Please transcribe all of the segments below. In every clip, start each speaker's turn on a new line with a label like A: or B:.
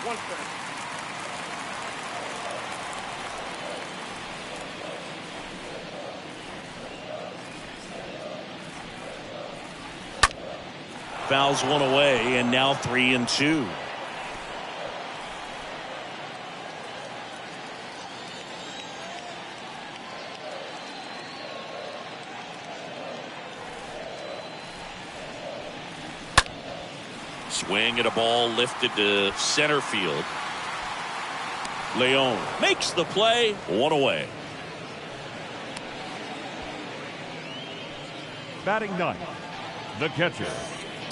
A: One strike.
B: Fouls one away, and now 3-2. Swing at a ball lifted to center field. Leon makes the play. One away.
C: Batting ninth, the catcher,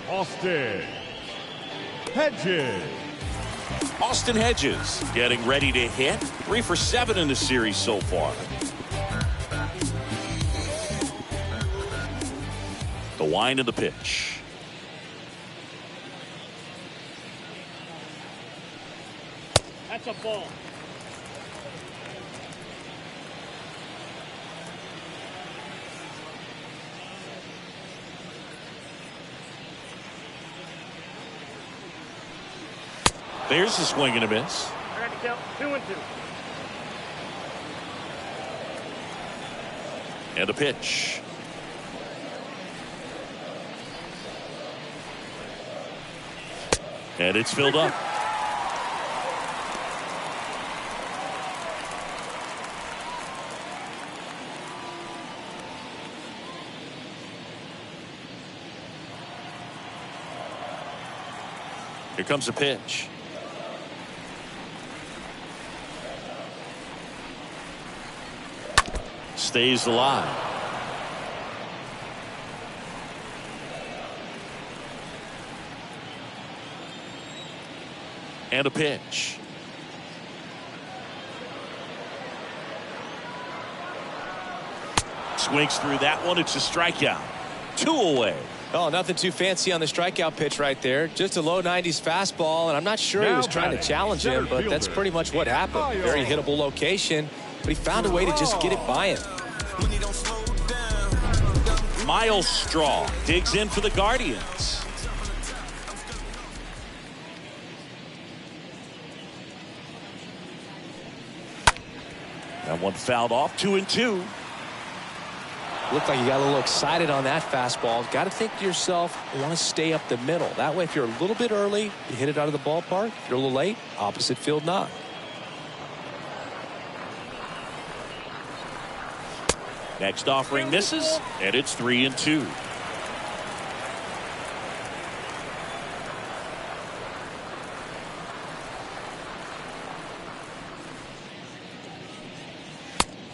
C: Austin Hedges.
B: Austin Hedges getting ready to hit. 3 for 7 in the series so far. The wind of the pitch.
A: That's a ball.
B: There's the swing and a miss.
A: I got to count 2-2.
B: And a pitch. And it's filled up. Here comes a pitch. Stays alive. And a pitch. Swings through that one. It's a strikeout. 2 away.
D: Oh, nothing too fancy on the strikeout pitch right there. Just a low 90s fastball, and I'm not sure he was trying to challenge him, but that's pretty much what happened. Very hittable location, but he found a way to just get it by him.
B: Miles Straw digs in for the Guardians. That one fouled off. 2-2.
D: Looked like you got a little excited on that fastball. Got to think to yourself, you want to stay up the middle. That way, if you're a little bit early, you hit it out of the ballpark. If you're a little late, opposite field knock.
B: Next offering misses, and it's 3-2.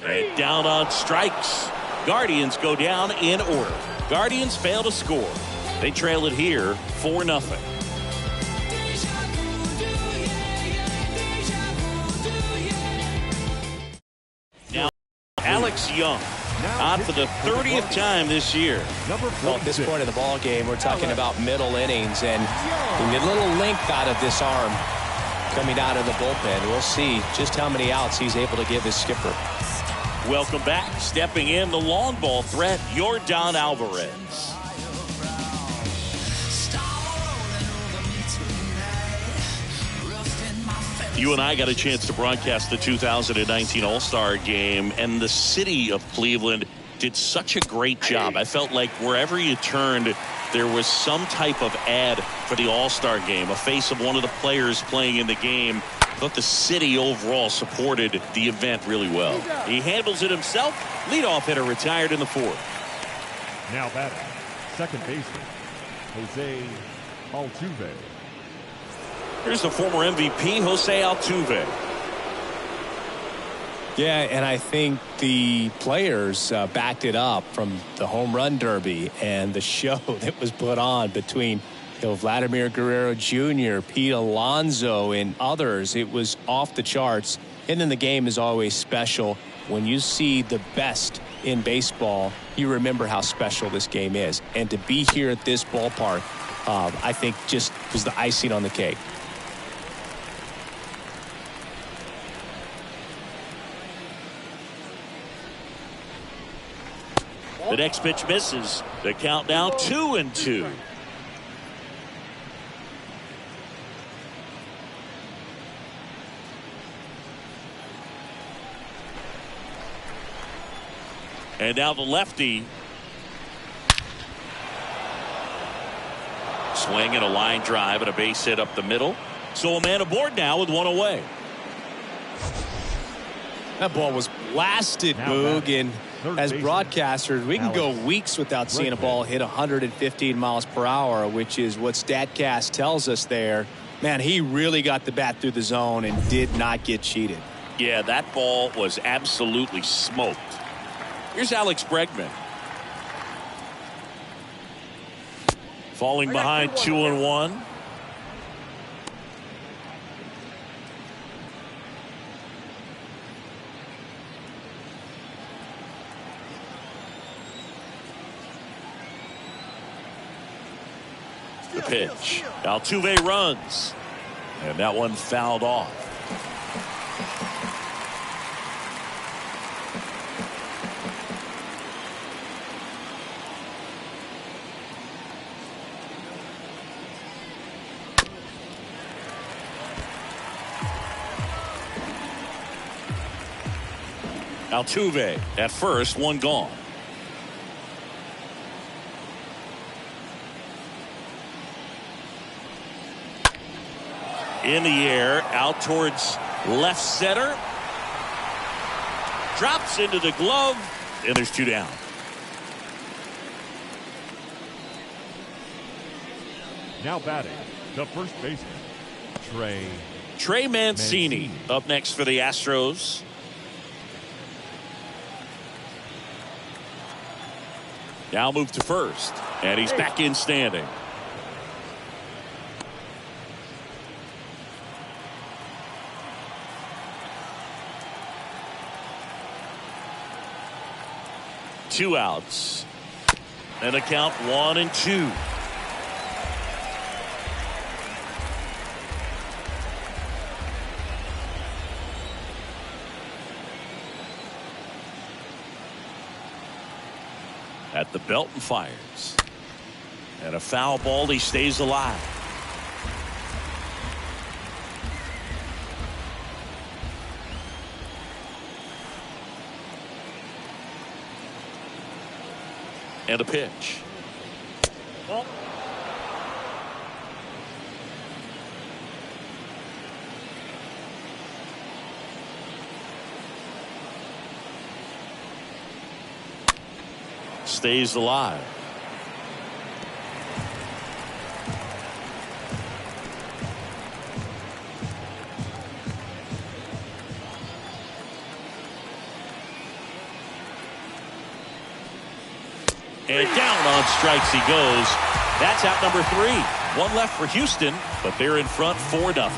B: And down on strikes. Guardians go down in order. Guardians fail to score. They trail it here 4-0. Now Alex Young on for the 30th time this year.
D: Well, at this point of the ball game, we're talking about middle innings, and we get a little length out of this arm coming out of the bullpen. We'll see just how many outs he's able to give his skipper.
B: Welcome back. Stepping in, the long ball threat, Yordan Alvarez. You and I got a chance to broadcast the 2019 All-Star Game, and the city of Cleveland did such a great job. I felt like wherever you turned, there was some type of ad for the All-Star Game, a face of one of the players playing in the game. I thought the city overall supported the event really well. He handles it himself. Leadoff hitter retired in the 4th.
C: Now batting, second baseman, Jose Altuve.
B: Here's the former MVP, Jose Altuve.
D: Yeah, and I think the players backed it up from the home run derby and the show that was put on between Vladimir Guerrero Jr., Pete Alonso, and others. It was off the charts. And then the game is always special. When you see the best in baseball, you remember how special this game is. And to be here at this ballpark, I think just was the icing on the cake.
B: The next pitch misses. The count now 2-2. And now the lefty. Swing and a line drive and a base hit up the middle. So a man aboard now with one away.
D: That ball was blasted, Boog, and as broadcasters, we can go weeks without seeing a ball hit 115 miles per hour, which is what StatCast tells us there. Man, he really got the bat through the zone and did not get cheated.
B: Yeah, that ball was absolutely smoked. Here's Alex Bregman. Falling behind 2-1. The pitch. Altuve runs. And that one fouled off. Altuve at first, one gone. In the air, out towards left center. Drops into the glove, and there's two down.
C: Now batting, the first baseman,
B: Trey Mancini up next for the Astros. Now move to first, and he's back in standing. Two outs, and a count 1-2. At the belt and fires. And a foul ball, he stays alive. And a pitch.
A: Ball.
B: Stays alive. And down on strikes he goes. That's out number 3. One left for Houston, but they're in front 4-0.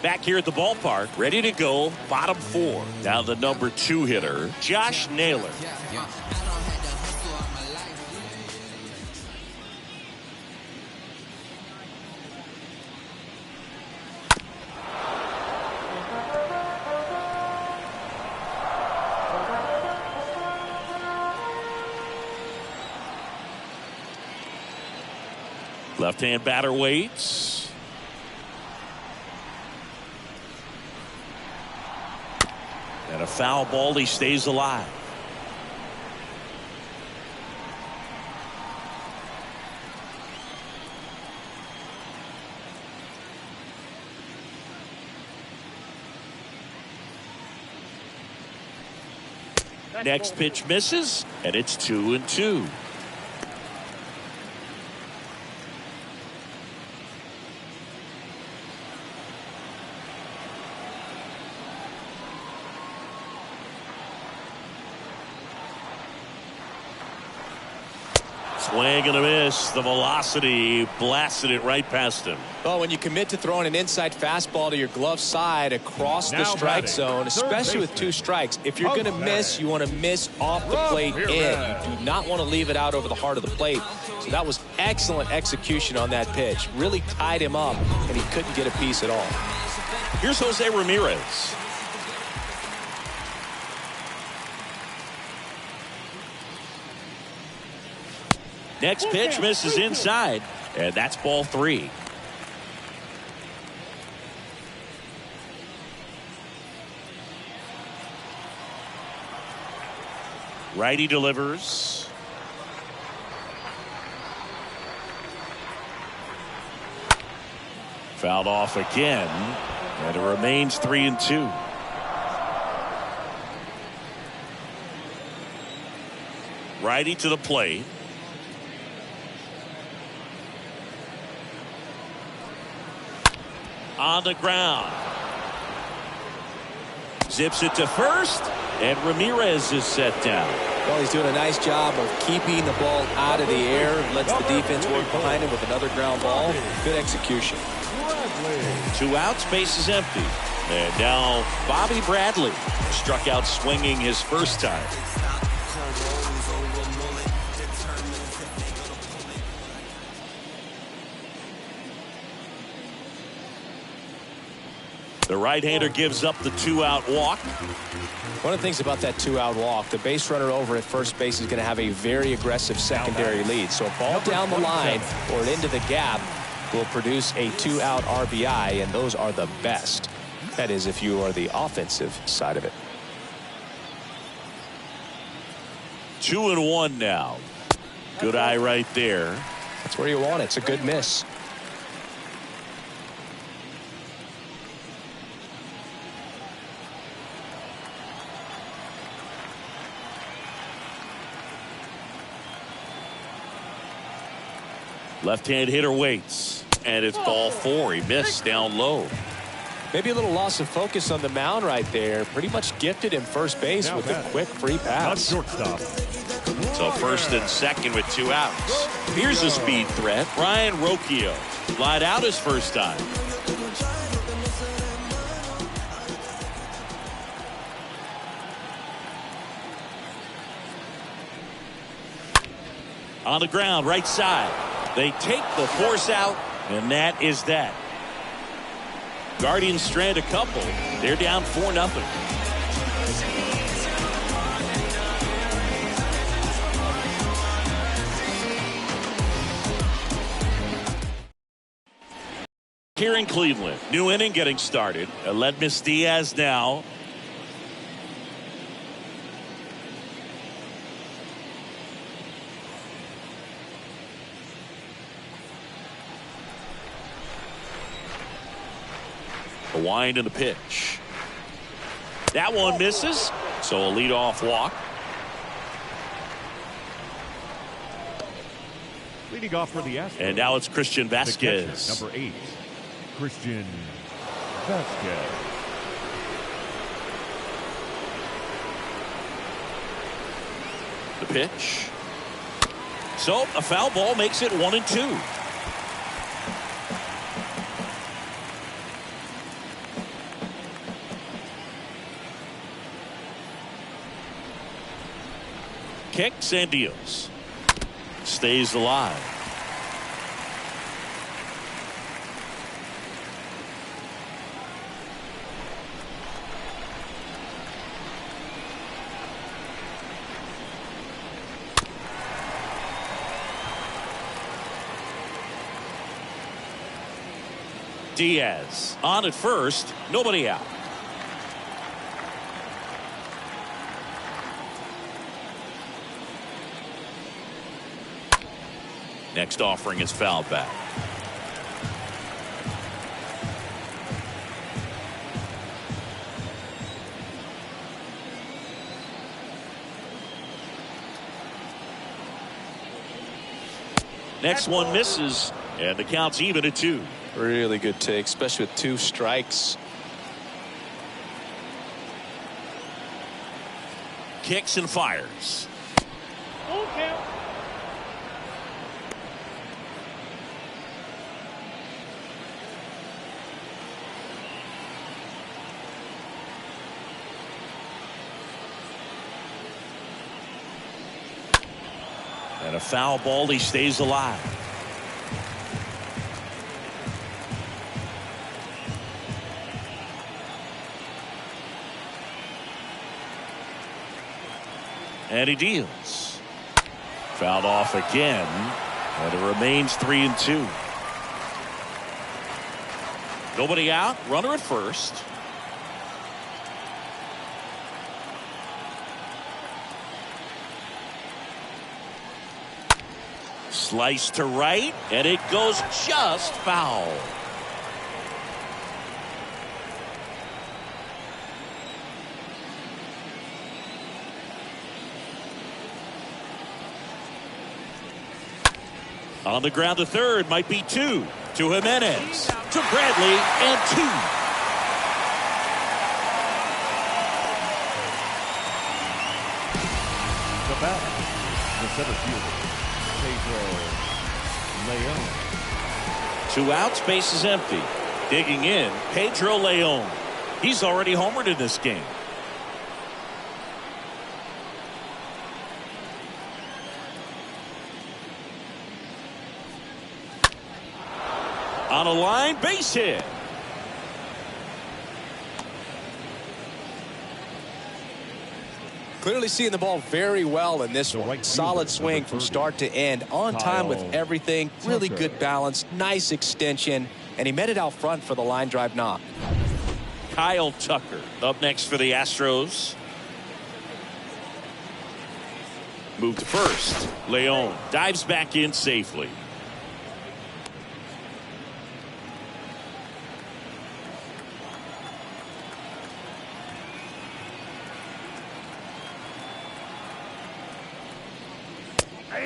B: Back here at the ballpark, ready to go, bottom 4. Now the number 2 hitter, Josh Naylor. Left-hand batter waits. And a foul ball, he stays alive. Next pitch misses, and it's 2-2. Swing and a miss. The velocity blasted it right past him.
D: Well, when you commit to throwing an inside fastball to your glove side across the strike zone, especially with 2 strikes, if you're going to miss, you want to miss off the plate in. You do not want to leave it out over the heart of the plate. So that was excellent execution on that pitch. Really tied him up, and he couldn't get a piece at all.
B: Here's Jose Ramirez. Next pitch misses inside, and that's ball 3. Righty delivers. Fouled off again, and it remains 3-2. Righty to the plate. On the ground. Zips it to first, and Ramirez is set down.
D: Well, he's doing a nice job of keeping the ball out of the air. Lets the defense work behind him with another ground ball. Good execution.
B: 2 outs, base is empty. And now Bobby Bradley struck out swinging his first time. The right-hander gives up the 2-out walk.
D: One of the things about that 2-out walk, the base runner over at first base is going to have a very aggressive secondary lead. So a ball down the line or into the gap will produce a 2-out RBI, and those are the best. That is, if you are the offensive side of it.
B: 2-1 now. Good eye right there.
D: That's where you want it. It's a good miss.
B: Left-hand hitter waits, and it's ball 4. He missed down low.
D: Maybe a little loss of focus on the mound right there. Pretty much gifted him first base with a quick free pass.
C: Shortstop.
B: So first and second with 2 outs. Here's a speed threat. Ryan Rocchio lied out his first time. On the ground, right side. They take the force out, and that is that. Guardians strand a couple. They're down 4-0. Here in Cleveland, new inning getting started. Aledmus Diaz now. The wind and the pitch. That one misses, so a leadoff walk.
C: Leading off for the Astros.
B: And now it's Christian Vasquez.
C: Catcher, number 8, Christian Vasquez.
B: The pitch. So a foul ball makes it 1-2. Kicks and deals. Stays alive. Diaz on at first, nobody out. Next offering is fouled back. Next one misses, and the count's even at 2.
D: Really good take, especially with 2 strikes.
B: Kicks and fires.
A: Okay.
B: And a foul ball, he stays alive. And he deals. Fouled off again, and it remains 3-2. Nobody out, runner at first. Slice to right, and it goes just foul. On the ground to third, might be two. To Jimenez, to Bradley, and two.
C: The batter, the center fielder, Pedro Leon.
B: 2 outs, base is empty. Digging in, Pedro Leon. He's already homered in this game. On a line, base hit.
D: Clearly seeing the ball very well in this one. Solid swing from start to end. On time with everything. Really good balance. Nice extension. And he met it out front for the line drive knock.
B: Kyle Tucker up next for the Astros. Move to first. Leon dives back in safely.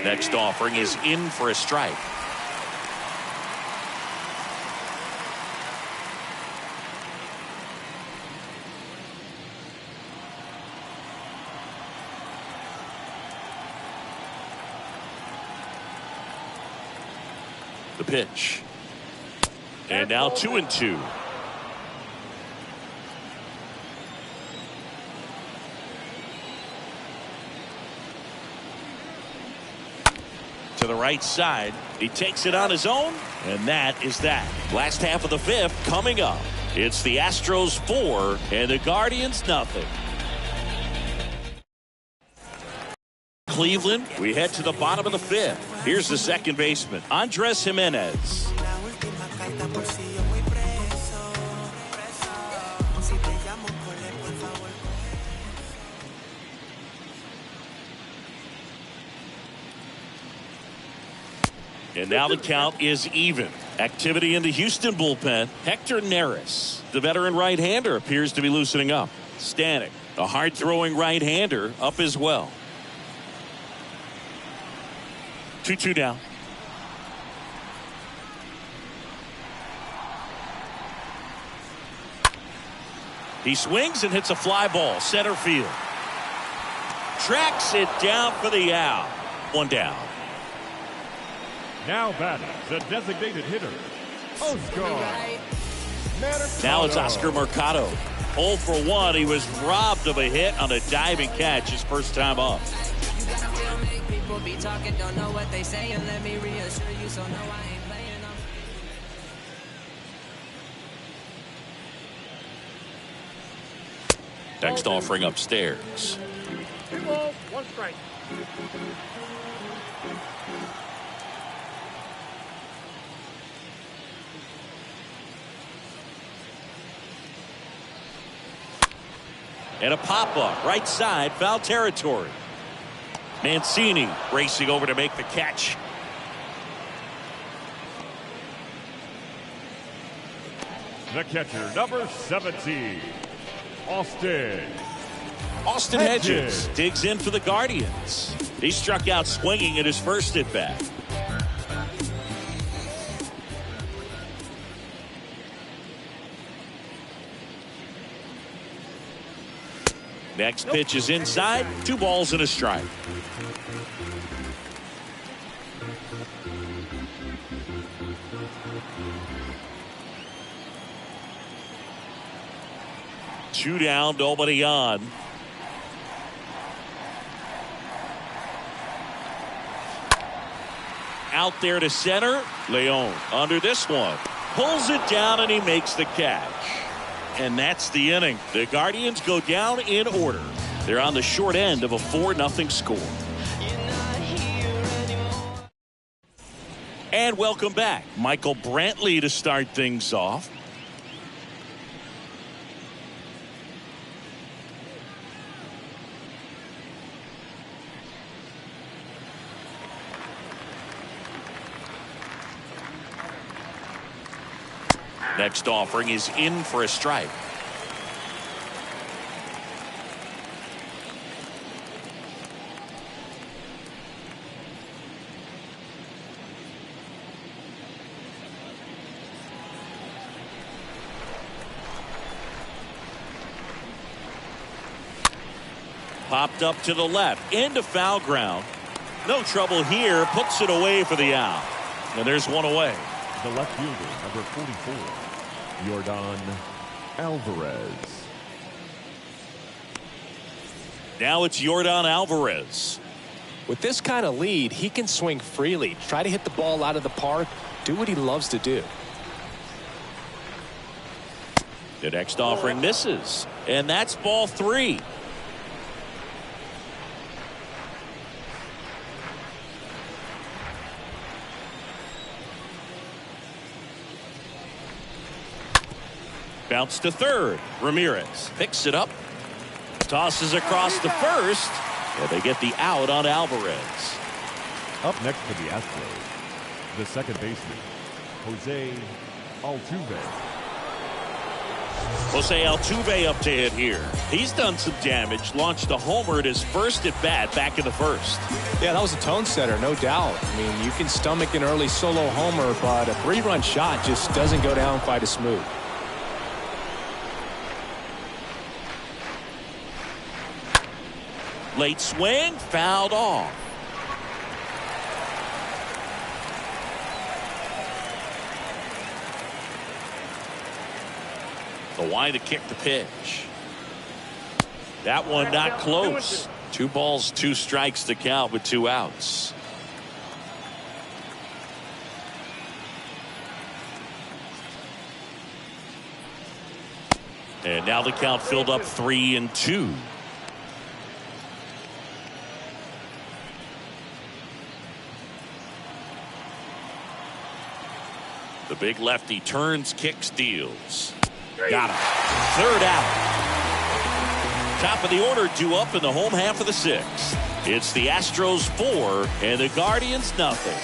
B: Next offering is in for a strike. The pitch. And now 2-2. To the right side. He takes it on his own, and that is that. Last half of the fifth coming up. It's the Astros 4 and the Guardians nothing. Cleveland, we head to the bottom of the fifth. Here's the second baseman, Andres Jimenez. And now the count is even. Activity in the Houston bullpen. Hector Neris, the veteran right-hander, appears to be loosening up. Stanek, a hard-throwing right-hander, up as well. 2-2 down. He swings and hits a fly ball. Center field. Tracks it down for the out. 1 down.
C: Now batting, the designated hitter, Oscar.
B: Now it's Oscar Mercado. 0 for 1. He was robbed of a hit on a diving catch his first time up. Next offering upstairs.
A: 2 balls, 1 strike.
B: And a pop-up, right side, foul territory. Mancini racing over to make the catch.
C: The catcher, number 17,
B: Austin Hedges digs in for the Guardians. He struck out swinging at his first at-bat. Next pitch is inside. 2 balls and a strike. Two down, nobody on. Out there to center. Leon under this one. Pulls it down and he makes the catch. And that's the inning. The Guardians go down in order. They're on the short end of a 4-0 score. And welcome back. Michael Brantley to start things off. Next offering is in for a strike. Popped up to the left into foul ground. No trouble here. Puts it away for the out. And there's one away.
C: The left fielder, number 44, Yordan Alvarez.
B: Now it's Yordan Alvarez.
D: With this kind of lead, he can swing freely, try to hit the ball out of the park, do what he loves to do.
B: The next offering misses, and that's ball 3. Bounce to third. Ramirez picks it up, tosses across to first, and they get the out on Alvarez.
C: Up next for the Astros, the second baseman, Jose Altuve.
B: Jose Altuve up to hit here. He's done some damage, launched a homer at his first at bat back in the first.
D: Yeah, that was a tone setter, no doubt. I mean, you can stomach an early solo homer, but a 3-run shot just doesn't go down quite as smooth.
B: Late swing, fouled off. The wind to kick the pitch. That one not close. 2 balls, 2 strikes to count with 2 outs. And now the count filled up 3-2. The big lefty turns, kicks, deals. Got him. 3rd out. Top of the order due up in the home half of the 6th. It's the Astros 4 and the Guardians nothing.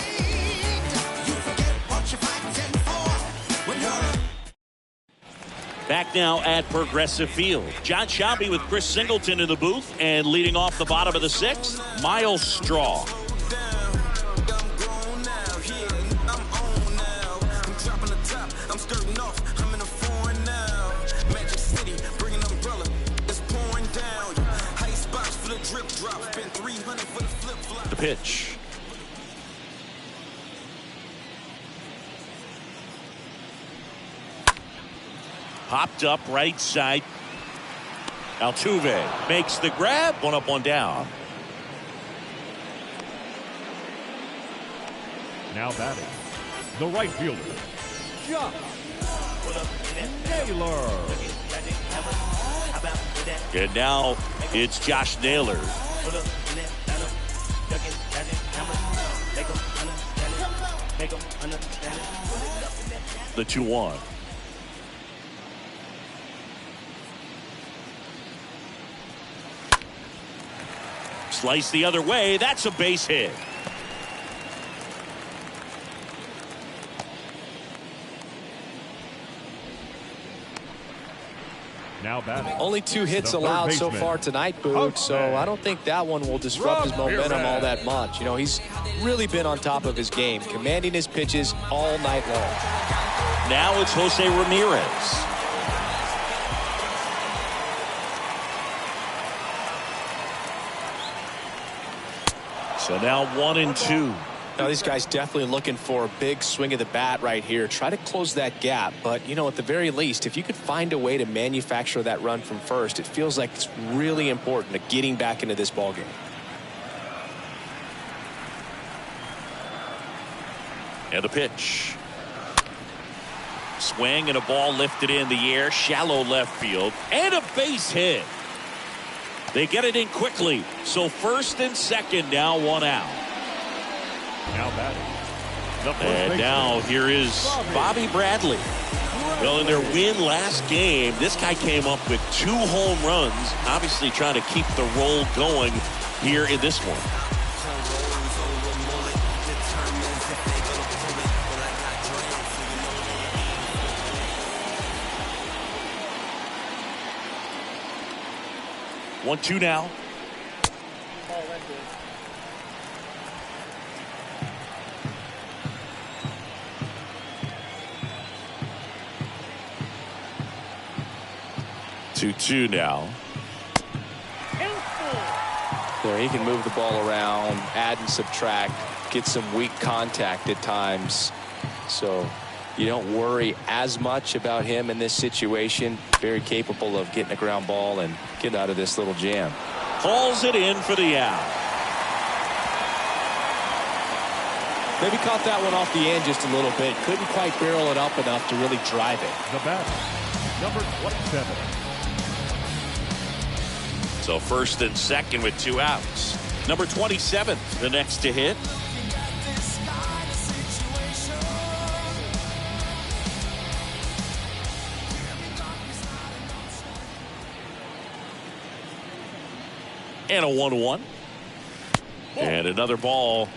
B: Back now at Progressive Field. John Shelby with Chris Singleton in the booth, and leading off the bottom of the 6th, Miles Straw. The pitch. Popped up right side. Altuve makes the grab. 1 up, 1 down.
C: Now batting, the right fielder, Josh Naylor.
B: And now it's Josh Naylor. The 2-1. Slice the other way. That's a base hit.
C: Now batting.
D: Only 2 hits
C: the
D: allowed
C: third
D: so
C: baseman,
D: far tonight, Boog,
C: Jose
D: so I don't think that one will disrupt his momentum all that much. You know, he's really been on top of his game, commanding his pitches all night long.
B: Now it's Jose Ramirez. So now 1-2.
D: Now, these guys definitely looking for a big swing of the bat right here. Try to close that gap. But, you know, at the very least, if you could find a way to manufacture that run from first, it feels like it's really important to getting back into this ballgame.
B: And the pitch. Swing and a ball lifted in the air. Shallow left field. And a base hit. They get it in quickly. So first and second, now 1 out.
C: Now batting.
B: And now here is Bobby Bradley. Well, in their win last game, this guy came up with 2 home runs, obviously trying to keep the roll going here in this one. 1-2 now.
A: Ball ended.
B: Two now.
D: There, he can move the ball around, add and subtract, get some weak contact at times. So you don't worry as much about him in this situation. Very capable of getting a ground ball and getting out of this little jam.
B: Hauls it in for the out.
D: Maybe caught that one off the end just a little bit. Couldn't quite barrel it up enough to really drive it.
C: The batter, number 27.
B: So first and second with 2 outs. Number 27, the next to hit. And a 1-1. And another ball.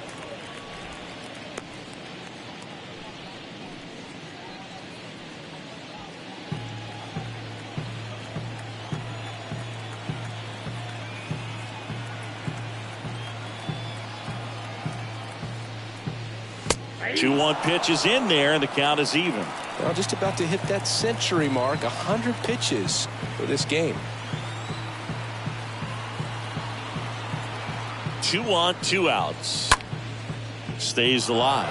B: Two 2-1 pitch is in there, and the count is even.
D: Well, just about to hit that century mark. 100 pitches for this game.
B: 2 on, 2 outs. Stays alive.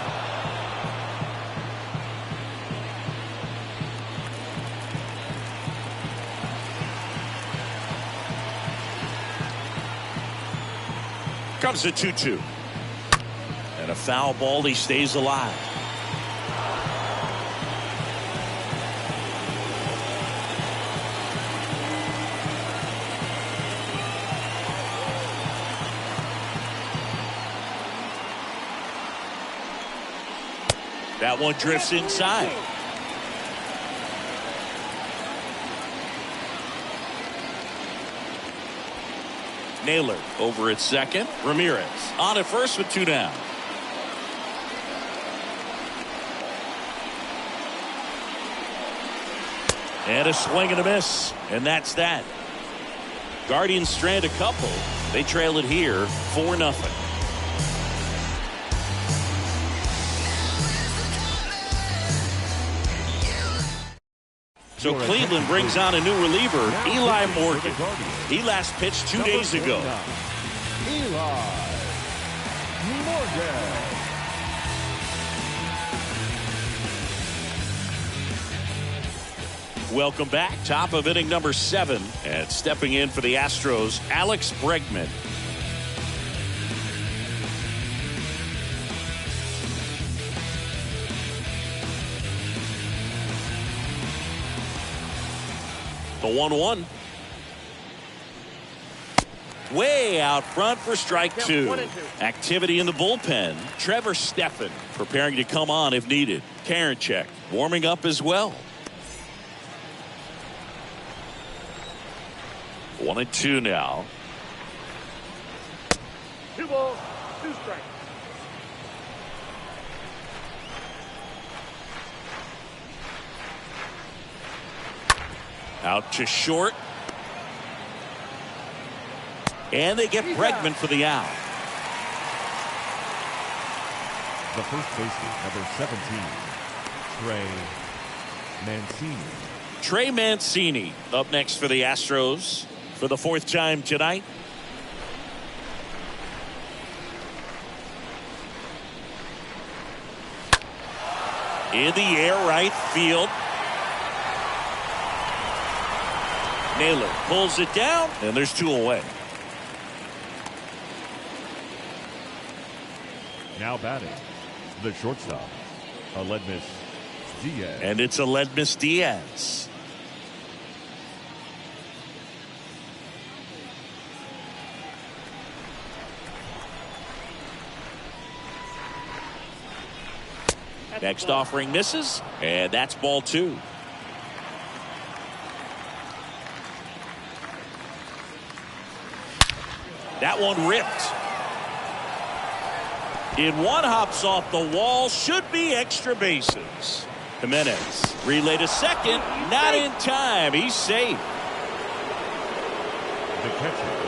B: Comes the 2-2. And a foul ball. He stays alive. That one drifts inside. Naylor over at second. Ramirez on at first with 2 down. And a swing and a miss. And that's that. Guardians strand a couple. They trail it here 4-0. So Cleveland brings on a new reliever, Eli Morgan. He last pitched 2 days ago.
C: Eli Morgan.
B: Welcome back. Top of inning number 7. And stepping in for the Astros, Alex Bregman. The 1-1. Way out front for strike 2. Activity in the bullpen. Trevor Stephan preparing to come on if needed. Karinchak warming up as well. 1-2 now.
A: 2 balls, 2 strikes.
B: Out to short. And they get Bregman for the out.
C: The first baseman, number 17, Trey Mancini.
B: Trey Mancini up next for the Astros for the 4th time tonight. In the air, right field. Naylor pulls it down, and there's 2 away.
C: Now batting, the shortstop, Aledmys Diaz.
B: And it's Aledmys Diaz. Next offering misses, and that's ball 2. That one ripped. In one, hops off the wall. Should be extra bases. Jimenez relay to second. Not in time. He's safe.
C: The catcher,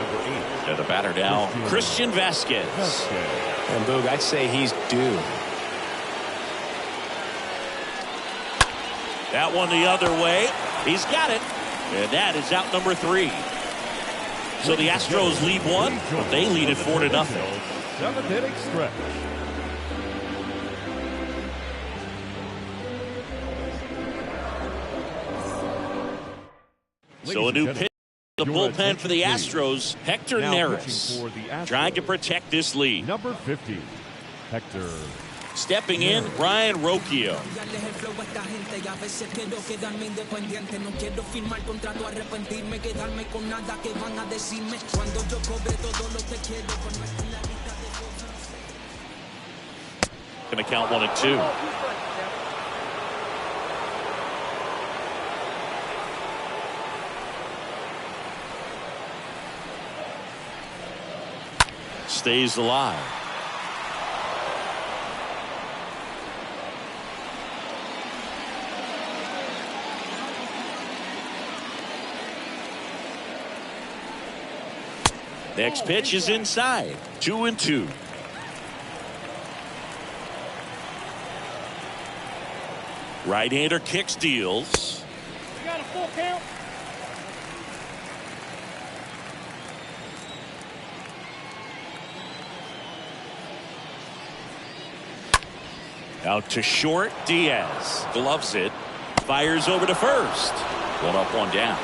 B: And the batter now, Christian Vasquez.
D: And Boog, I'd say he's due.
B: That one the other way. He's got it. And that is out number 3. So the Astros lead 1, but they lead it 4-0.
C: 7th inning stretch.
B: So a new pitch in the bullpen for the Astros, Hector Neris, trying to protect this lead.
C: Number 50, Hector.
B: Stepping in, Brian Rocchio. Gonna count 1 and 2. Stays alive. Next pitch is inside. 2 and 2. Right-hander kicks, deals.
A: We got a full count.
B: Out to short, Diaz gloves it, fires over to first. 1 up, 1 down.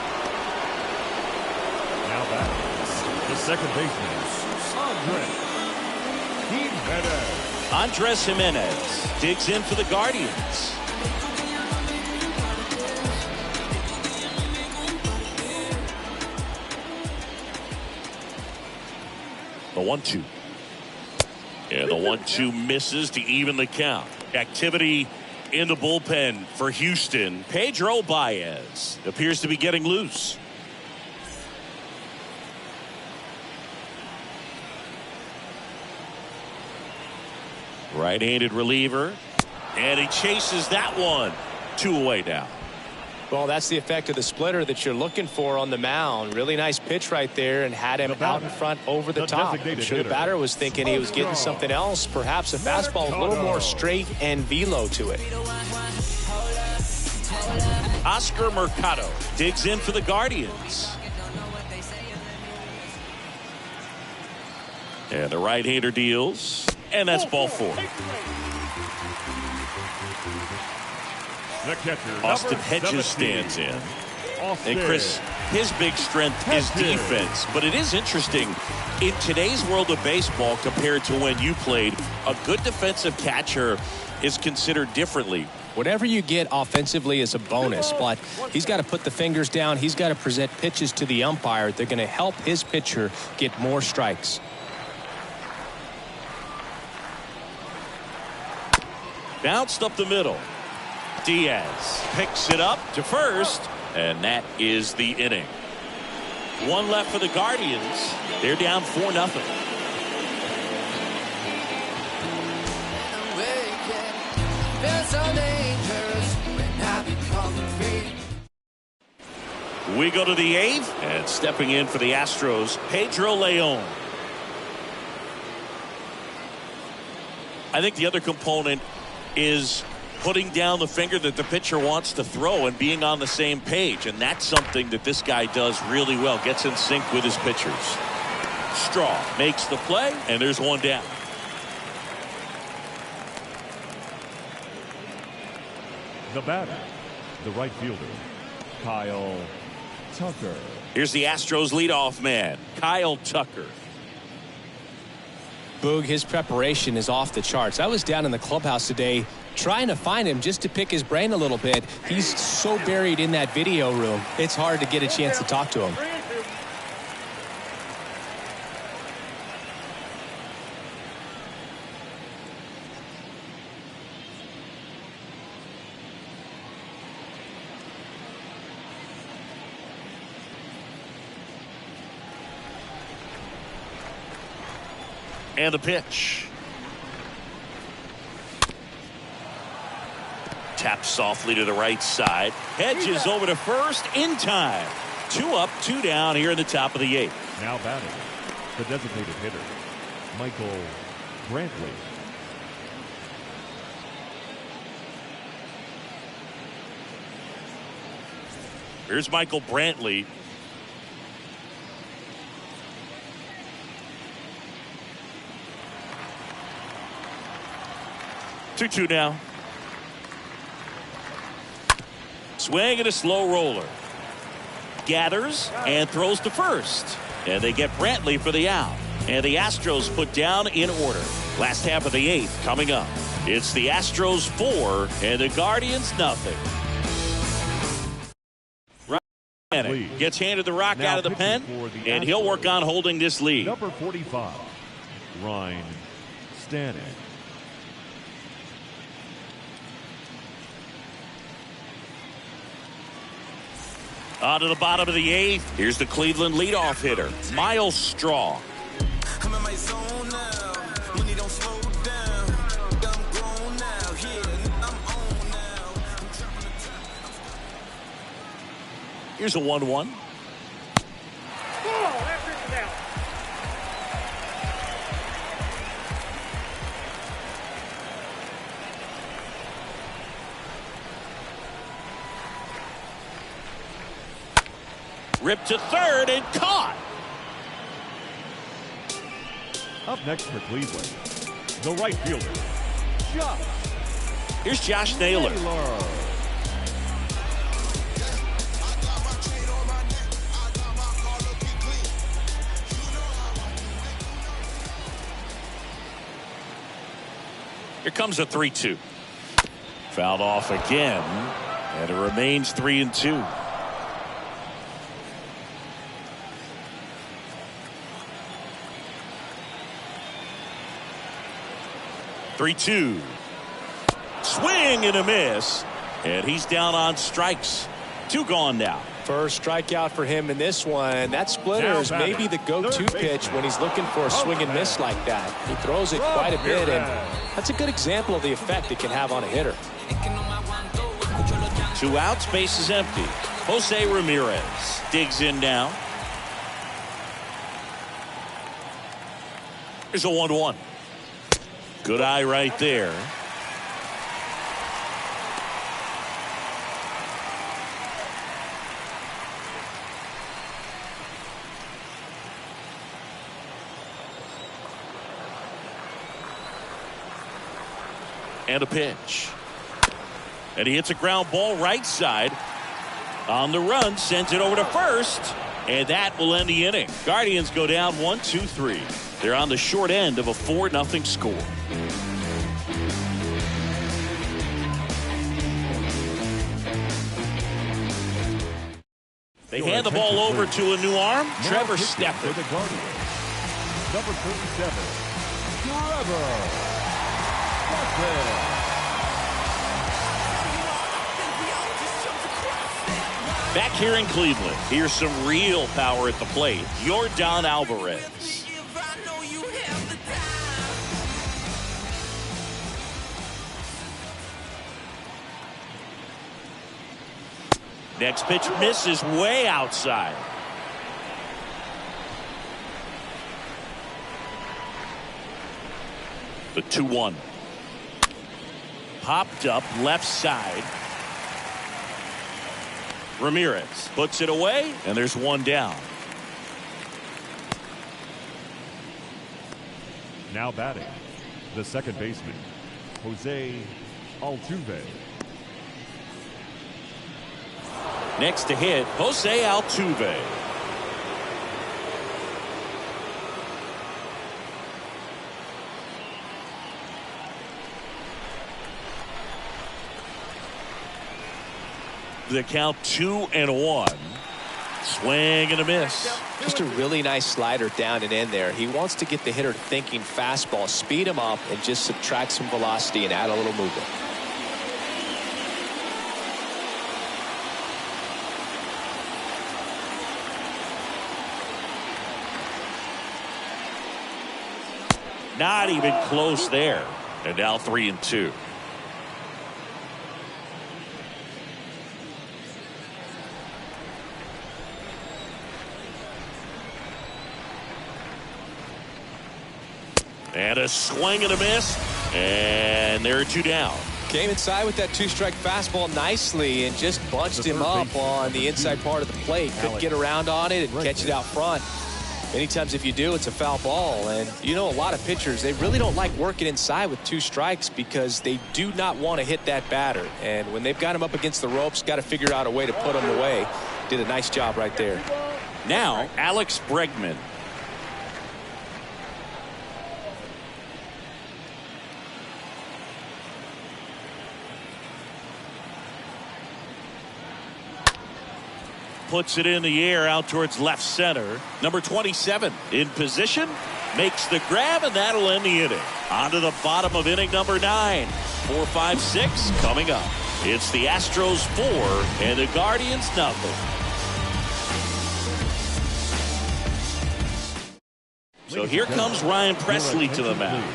C: Now back. The second baseman,
B: Andres Jimenez digs in for the Guardians. The 1-2. And the 1-2 misses to even the count. Activity in the bullpen for Houston. Pedro Baez appears to be getting loose. Right-handed reliever, and he chases that one. 2 away now.
D: Well, that's the effect of the splitter that you're looking for on the mound. Really nice pitch right there, and had him out in front over the top. I'm sure the batter was thinking he was getting something else, perhaps a fastball a little more straight and velo to it.
B: Oscar Mercado digs in for the Guardians. And the right-hander deals, and that's ball 4.
C: The catcher,
B: Austin Hedges stands in. And Chris, his big strength is defense. But it is interesting, in today's world of baseball compared to when you played, a good defensive catcher is considered differently.
D: Whatever you get offensively is a bonus, but he's got to put the fingers down. He's got to present pitches to the umpire. They're going to help his pitcher get more strikes.
B: Bounced up the middle. Diaz picks it up to first, and that is the inning. 1 left for the Guardians. They're down 4-0. We go to the 8th, and stepping in for the Astros, Pedro Leon. I think the other component is putting down the finger that the pitcher wants to throw and being on the same page. And that's something that this guy does really well. Gets in sync with his pitchers. Straw makes the play, and there's 1 down.
C: The batter, the right fielder, Kyle Tucker.
B: Here's the Astros leadoff man, Kyle Tucker.
D: Boog, his preparation is off the charts. I was down in the clubhouse today trying to find him just to pick his brain a little bit. He's so buried in that video room, it's hard to get a chance to talk to him.
B: And the pitch. Taps softly to the right side. Hedges over to first in time. 2 up, 2 down here in the top of the 8th.
C: Now batting, The designated hitter, Michael Brantley.
B: Here's Michael Brantley. Two now. Swing and a slow roller. Gathers and throws to first. And they get Brantley for the out. And the Astros put down in order. Last half of the 8th coming up. It's the Astros 4 and the Guardians nothing. Right gets handed the rock
C: Now
B: out of the pen, and he'll work on holding this lead.
C: Number 45, Ryan Stanek.
B: On to the bottom of the 8th. Here's the Cleveland leadoff hitter, Miles Straw.
E: I'm in my zone now. Money don't slow down. I'm grown now. Yeah, I'm on now.
B: Here's a 1-1.
A: Oh, that pitch is out.
B: Ripped to third and caught.
C: Up next for Cleveland, the right fielder, Josh.
B: Here's Josh Naylor. Here comes a 3-2. Fouled off again, and it remains 3-2. Three-two. Swing and a miss. And he's down on strikes. 2 gone now.
D: First strikeout for him in this one. That splitter is maybe the go-to pitch when he's looking for a swing and miss like that. He throws it quite a bit, and that's a good example of the effect it can have on a hitter.
B: 2 outs, base is empty. Jose Ramirez digs in now. Here's a 1-1. Good eye right there. And a pitch. And he hits a ground ball right side. On the run, sends it over to first. And that will end the inning. Guardians go down 1-2-3. They're on the short end of a 4-0 score. They hand the ball over to a new arm, Trevor Stepper.
C: For the Guardians, number 37, Trevor Stepper.
B: Back here in Cleveland, here's some real power at the plate. Yordan Alvarez. Next pitch misses way outside. The 2-1. Popped up left side. Ramirez puts it away, and there's 1 down.
C: Now batting, the second baseman, Jose Altuve.
B: Next to hit, Jose Altuve. The count 2-1. Swing and a miss.
D: Just a really nice slider down and in there. He wants to get the hitter thinking fastball, speed him up, and just subtract some velocity and add a little movement.
B: Not even close there. And now 3-2. And a swing and a miss. And there are two down.
D: Came inside with that two-strike fastball nicely and just bunched him up on the inside part of the plate. Couldn't get around on it and catch it out front. Many times if you do, it's a foul ball. And you know, a lot of pitchers, they really don't like working inside with two strikes because they do not want to hit that batter. And when they've got him up against the ropes, got to figure out a way to put him away. Did a nice job right there.
B: Now, Alex Bregman. Puts it in the air out towards left center. Number 27 in position, makes the grab, and that'll end the inning. On to the bottom of inning number 9. 4, 5, 6 coming up. It's the Astros 4 and the Guardians nothing. So here comes Ryan Presley to the mound,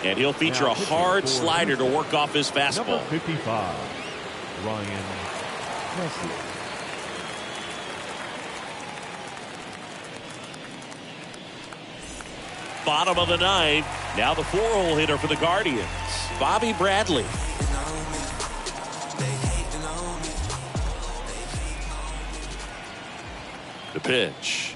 B: and he'll feature a hard slider to work off his fastball.
C: Number 55, Ryan Presley.
B: Bottom of the 9th. Now the 4-hole hitter for the Guardians, Bobby Bradley. The pitch.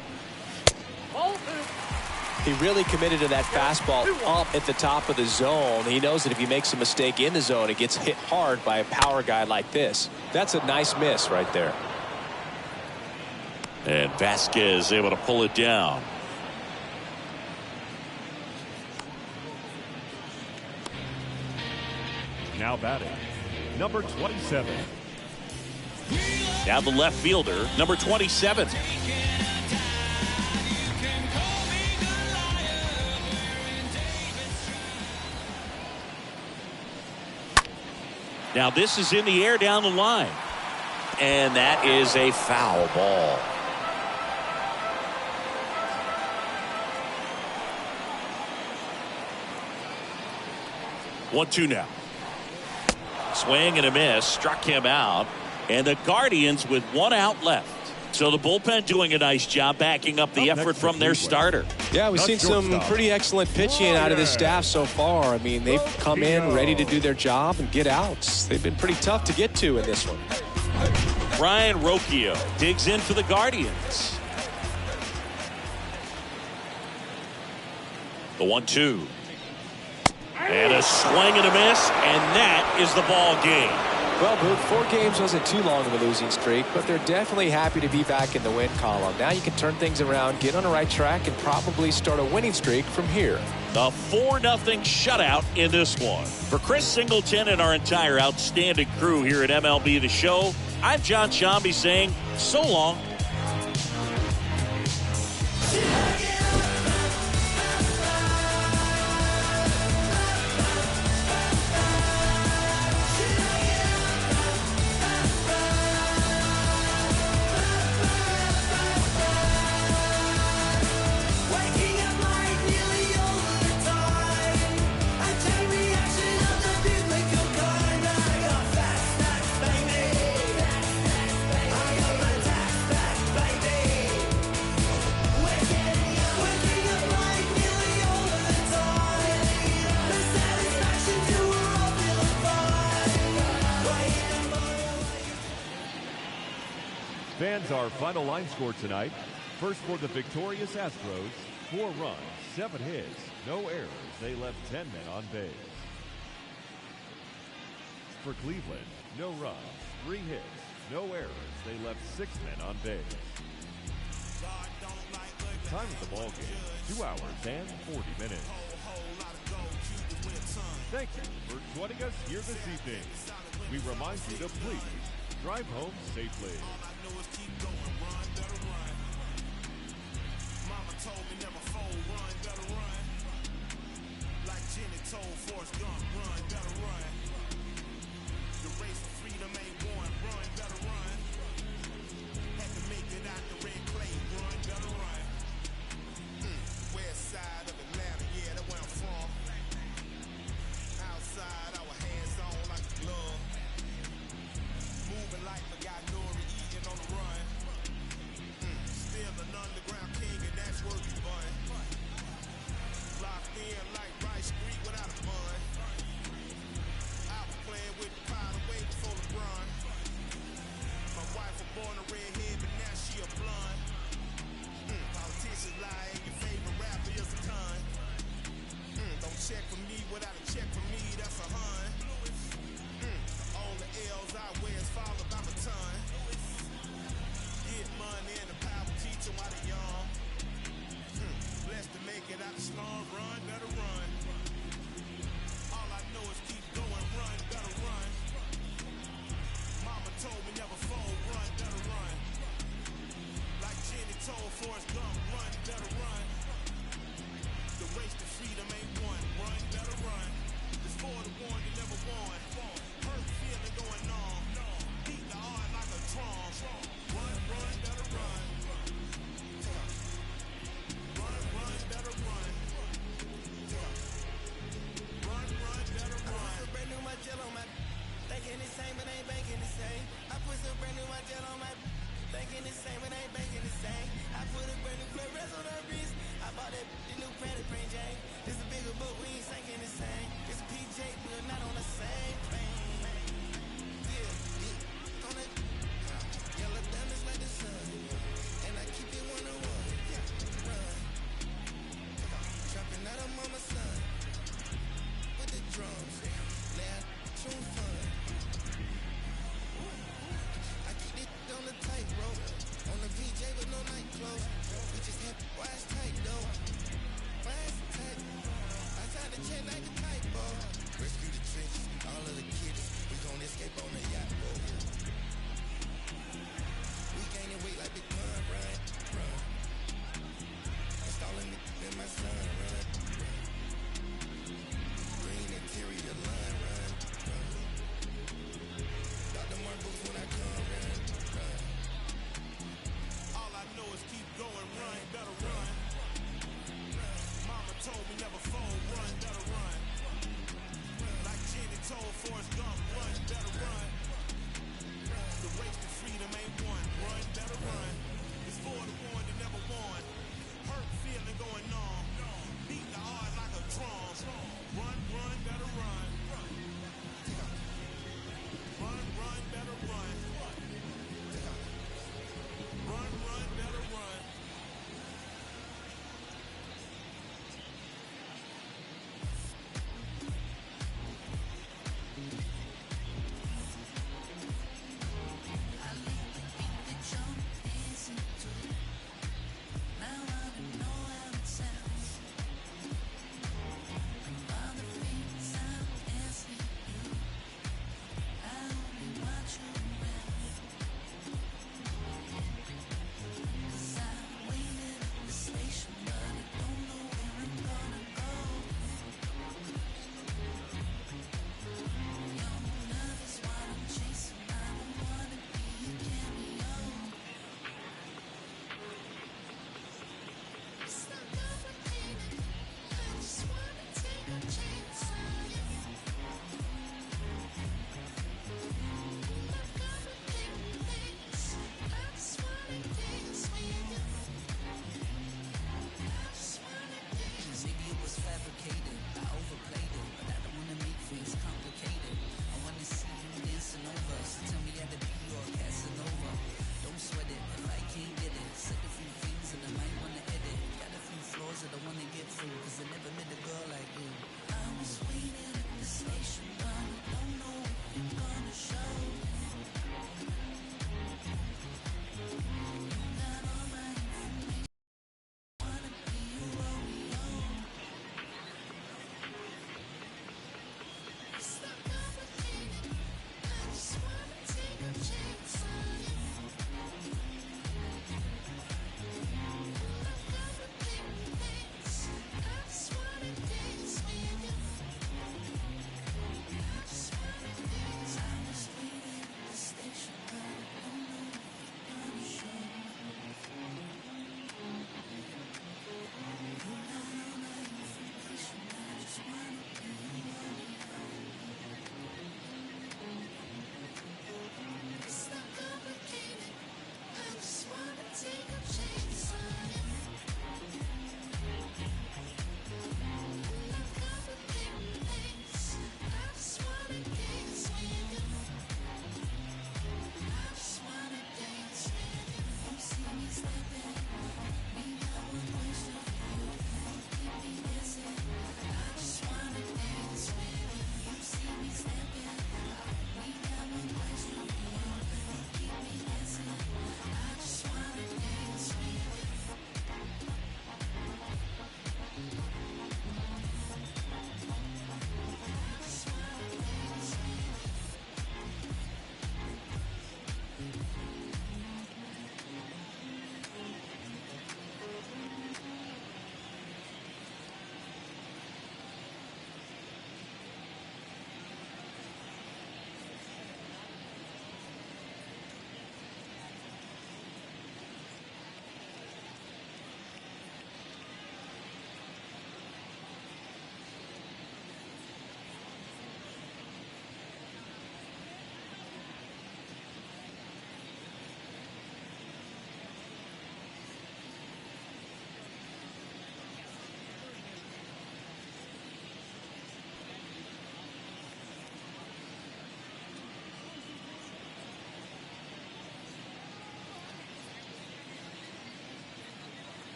D: He really committed to that fastball up at the top of the zone. He knows that if he makes a mistake in the zone, it gets hit hard by a power guy like this. That's a nice miss right there.
B: And Vasquez able to pull it down.
C: Now batting, number 27.
B: Now the left fielder, number 27. Now this is in the air down the line. And that is a foul ball. One, two now. Swing and a miss, struck him out, and the Guardians with one out left. So the bullpen doing a nice job backing up the effort from their starter.
D: Yeah, we've seen some pretty excellent pitching out of this staff so far. I mean, they've come in ready to do their job and get outs. They've been pretty tough to get to in this one.
B: Ryan Rocchio digs in for the Guardians. The 1-2. And a swing and a miss, and that is the ball game.
D: Well, Booth, 4 games wasn't too long of a losing streak, but they're definitely happy to be back in the win column. Now you can turn things around, get on the right track, and probably start a winning streak from here.
B: The 4-0 shutout in this one. For Chris Singleton and our entire outstanding crew here at MLB The Show, I'm John Shambi saying so long.
C: Fans, our final line score tonight. First for the victorious Astros, 4 runs, 7 hits, no errors. They left 10 men on base. For Cleveland, no runs, 3 hits, no errors. They left 6 men on base. Time of the ball game, 2 hours and 40 minutes. Thank you for joining us here this evening. We remind you to please drive home safely. Mama told me never fold, run, better run. Like Jenny told Forrest Gump, run, better run. The race for freedom ain't won, run, better run. Had to make it out the red clay, run, better run. West side of Atlanta, yeah, that's where I'm from. Outside, our hands on like a glove. Moving like Nori eating on the run. Still an underground king, and that's where we run. Locked in like right.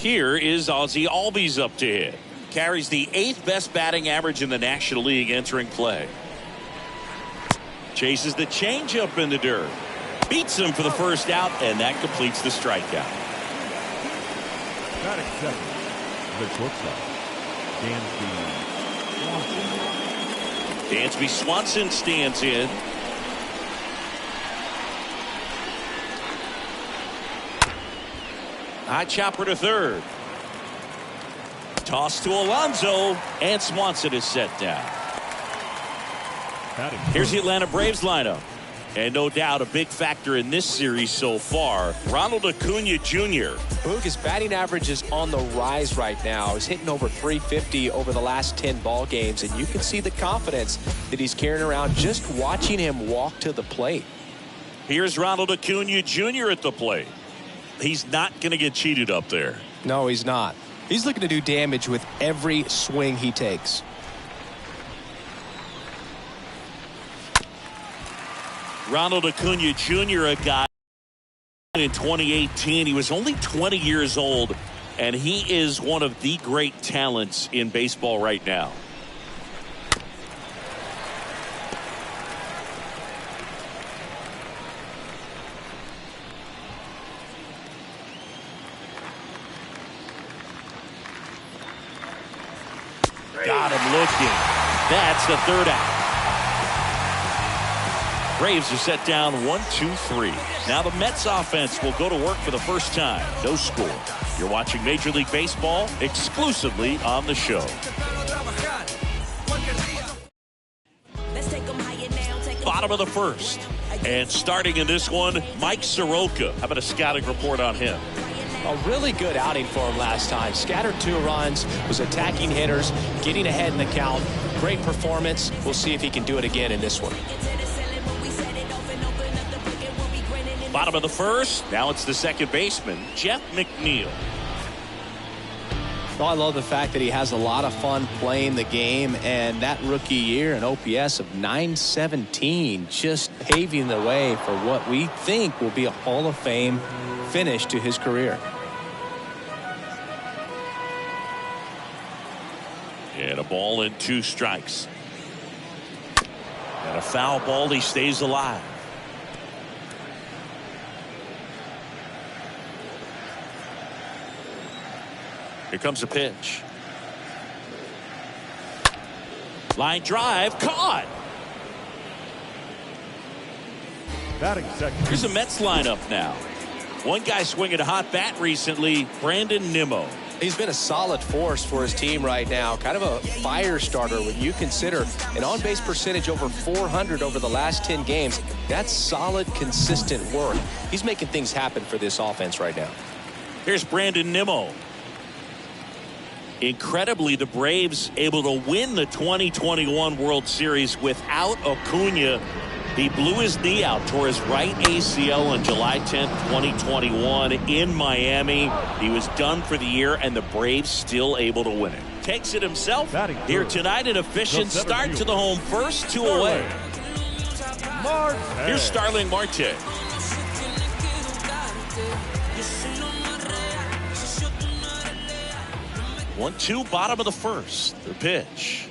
B: Here is Ozzie Albies up to hit. Carries the 8th best batting average in the National League entering play. Chases the changeup in the dirt. Beats him for the first out, and that completes the strikeout.
F: Batting second, the shortstop,
B: Dansby Swanson stands in. High chopper to third. Toss to Alonso, and Swanson is set down. Here's the Atlanta Braves lineup. And no doubt a big factor in this series so far, Ronald Acuna Jr.
D: Boog, his batting average is on the rise right now. He's hitting over 350 over the last 10 ball games, and you can see the confidence that he's carrying around just watching him walk to the plate.
B: Here's Ronald Acuna Jr. at the plate. He's not going to get cheated up there.
D: No, he's not. He's looking to do damage with every swing he takes.
B: Ronald Acuna Jr., a guy in 2018. He was only 20 years old, and he is one of the great talents in baseball right now. Got him looking. That's the third out. Braves are set down 1-2-3. Now the Mets offense will go to work for the first time. No score. You're watching Major League Baseball exclusively on the show. Bottom of the first. And starting in this one, Mike Soroka. How about a scouting report on him?
D: A really good outing for him last time. Scattered 2 runs, was attacking hitters, getting ahead in the count. Great performance. We'll see if he can do it again in this one.
B: Bottom of the first. Now it's the second baseman, Jeff McNeil.
D: Well, I love the fact that he has a lot of fun playing the game, and that rookie year, an OPS of 917, just paving the way for what we think will be a Hall of Fame finish to his career.
B: And a ball and 2 strikes. And a foul ball. He stays alive. Here comes a pitch. Line drive, caught.
F: batting second.
B: Here's a Mets lineup now. One guy swinging a hot bat recently, Brandon Nimmo.
D: He's been a solid force for his team right now. Kind of a fire starter when you consider an on-base percentage over 400 over the last 10 games. That's solid, consistent work. He's making things happen for this offense right now.
B: Here's Brandon Nimmo. Incredibly, the Braves able to win the 2021 World Series without Acuna. He blew his knee out, tore his right ACL on July 10th, 2021 in Miami. He was done for the year, and the Braves still able to win it. Takes it himself here tonight. An efficient start to the home first, 2 away. Here's Starling Marte. One-two, bottom of the first. The pitch.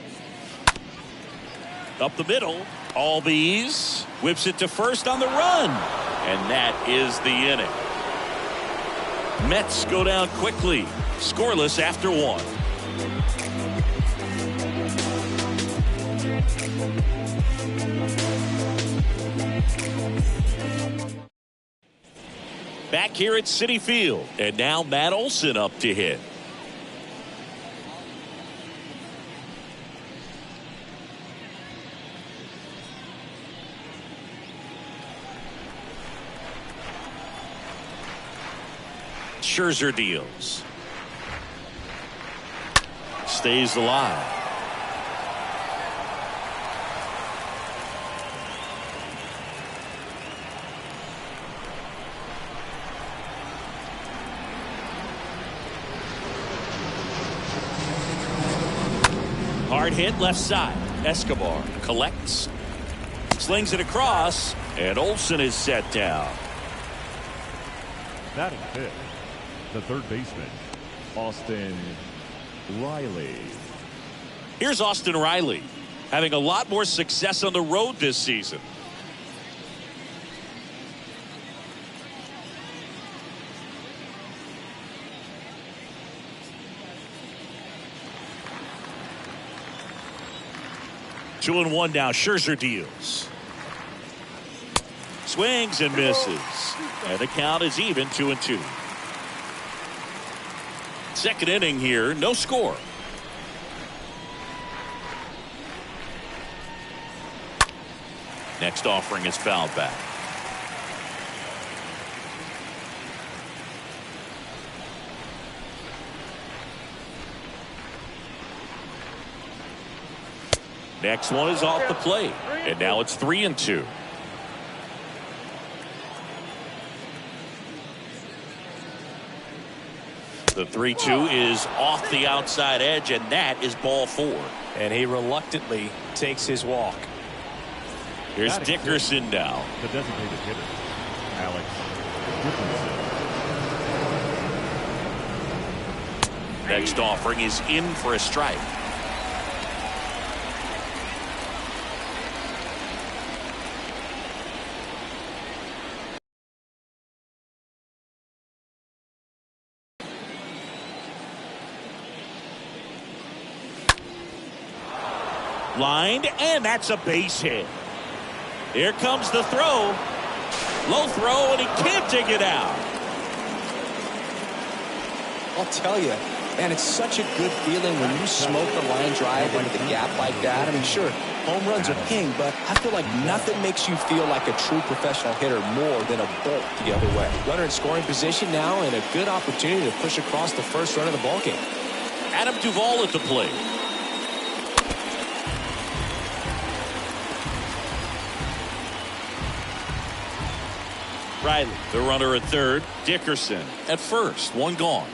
B: Up the middle. Albies whips it to first on the run. And that is the inning. Mets go down quickly. Scoreless after 1. Back here at Citi Field. And now Matt Olson up to hit. Scherzer deals. Stays alive. Hard hit left side. Escobar collects. Slings it across. And Olson is set down.
F: Batting fifth, the third baseman, Austin Riley.
B: Here's Austin Riley, having a lot more success on the road this season. Two and one now. Scherzer deals. Swings and misses. And the count is even 2-2. Second inning here, no score. Next offering is fouled back. Next one is off the plate. And now it's 3-2. The 3-2 is off the outside edge, and that is ball 4.
D: And he reluctantly takes his walk.
B: Here's Dickerson now.
F: The designated hitter, Alex Dickerson.
B: Next offering is in for a strike. Lined, and that's a base hit. Here comes the throw. Low throw, and he can't dig it out.
G: I'll tell you, man, it's such a good feeling when you smoke a line drive into the gap like that. I mean, sure, home runs are king, but I feel like nothing makes you feel like a true professional hitter more than a bolt the other way. Runner in scoring position now, and a good opportunity to push across the first run of the ballgame.
B: Adam Duvall at the plate. Riley, the runner at third. Dickerson at first. One gone.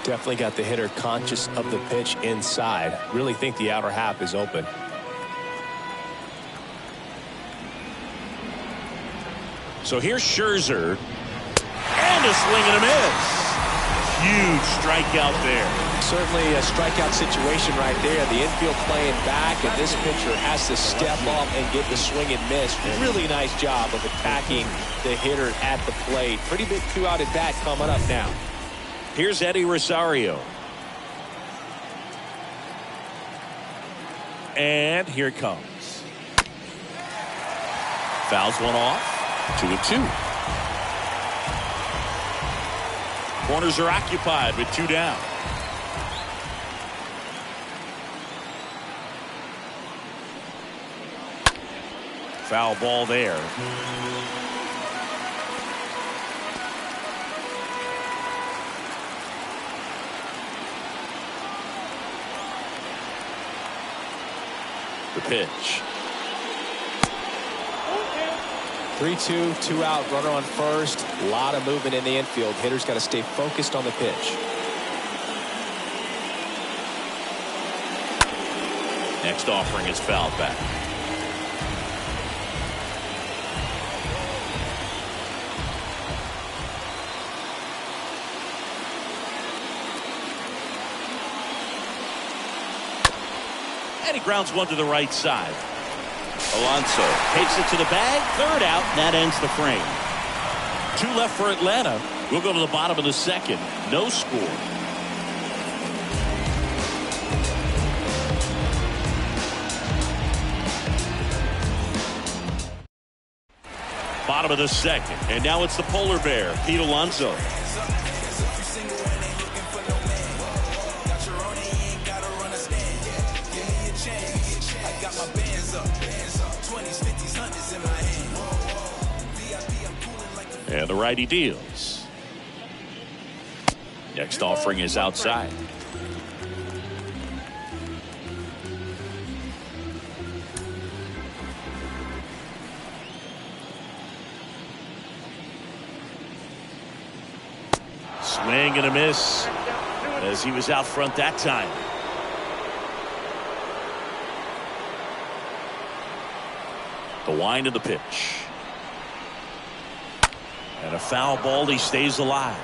D: Definitely got the hitter conscious of the pitch inside. Really think the outer half is open.
B: So here's Scherzer. And a swing and a miss. Huge strikeout there.
D: Certainly a strikeout situation right there. The infield playing back, and this pitcher has to step up and get the swing and miss. Really nice job of attacking the hitter at the plate. Pretty big 2-out at bat coming up now.
B: Here's Eddie Rosario. And here it comes. Fouls one off. 2-2. Corners are occupied with 2 down. Foul ball there. The pitch.
D: 3-2, 2-out, runner on first. A lot of movement in the infield. Hitter's got to stay focused on the pitch.
B: Next offering is fouled back. And he grounds one to the right side. Alonso takes it to the bag. Third out. That ends the frame. 2 left for Atlanta. We'll go to the bottom of the second. No score. Bottom of the second. And now it's the polar bear, Pete Alonso. And the righty deals. Next offering is outside. Swing and a miss as he was out front that time. The wind of the pitch. And a foul ball, he stays alive.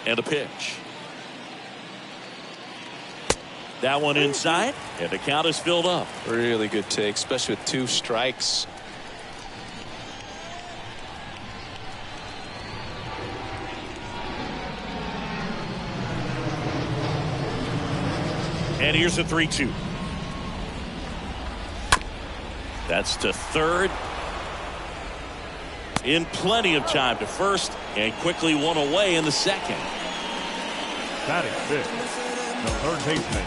B: And a pitch. That one inside, and the count is filled up.
G: Really good take, especially with 2 strikes.
B: And here's a 3-2. That's to third. In plenty of time to first, and quickly one away in the second.
F: Batting fifth, the third baseman,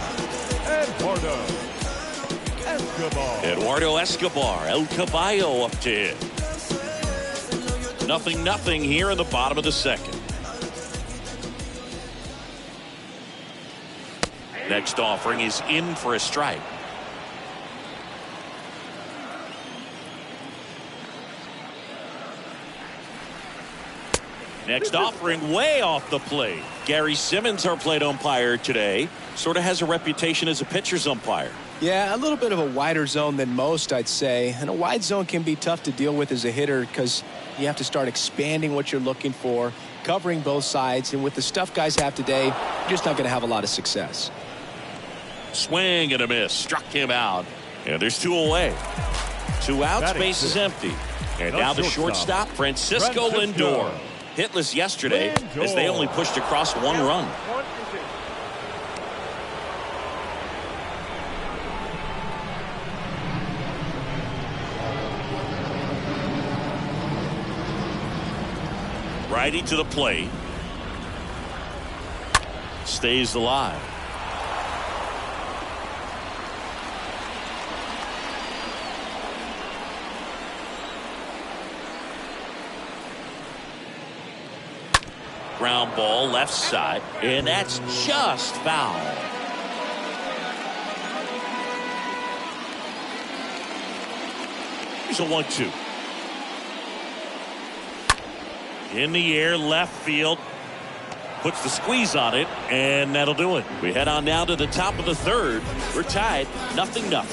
B: Eduardo Escobar, El Caballo up to hit. 0-0 here in the bottom of the second. Next offering is in for a strike. Next offering way off the plate. Gary Simmons, our plate umpire today, sort of has a reputation as a pitcher's umpire.
G: Yeah, a little bit of a wider zone than most, I'd say. And a wide zone can be tough to deal with as a hitter because you have to start expanding what you're looking for, covering both sides. And with the stuff guys have today, you're just not going to have a lot of success.
B: Swing and a miss. Struck him out. And there's 2 away. 2 outs, base is empty. And now the shortstop, Francisco Lindor. Hitless yesterday as they only pushed across 1 run.
A: 1-2.
B: Righty to the plate. Stays alive. Ground ball left side, and that's just foul. Here's a 1-2. In the air, left field. Puts the squeeze on it, and that'll do it. We head on now to the top of the third. We're tied, 0-0.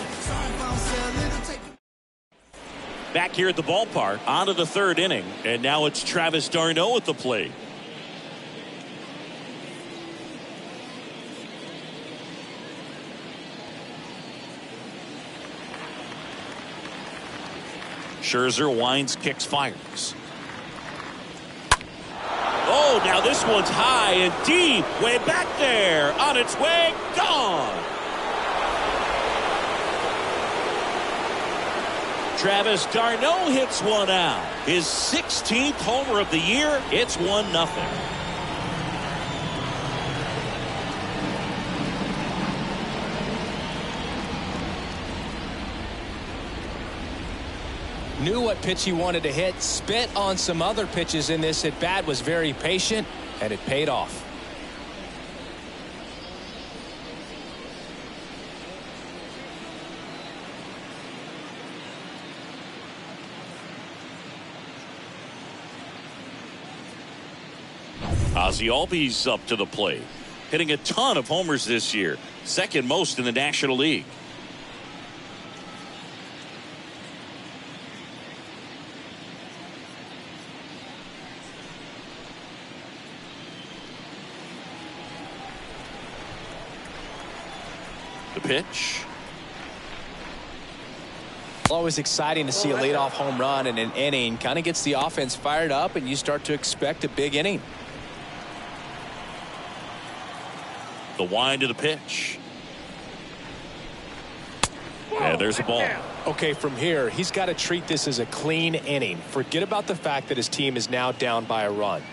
B: Back here at the ballpark, on to the third inning, and now it's Travis d'Arnaud at the plate. Scherzer winds, kicks, fires. Oh, now this one's high and deep, way back there, on its way, gone. Travis d'Arnaud hits one out. His 16th homer of the year. It's 1-0.
G: Knew what pitch he wanted to hit, spit on some other pitches in this at bat, was very patient, and it paid off.
B: Ozzie Albies up to the plate, hitting a ton of homers this year, second most in the National League. The pitch.
G: Always exciting to see a leadoff home run in an inning. Kind of gets the offense fired up, and you start to expect a big inning.
B: The wind to the pitch. And there's a ball.
D: Okay, from here, he's got to treat this as a clean inning. Forget about the fact that his team is now down by a run.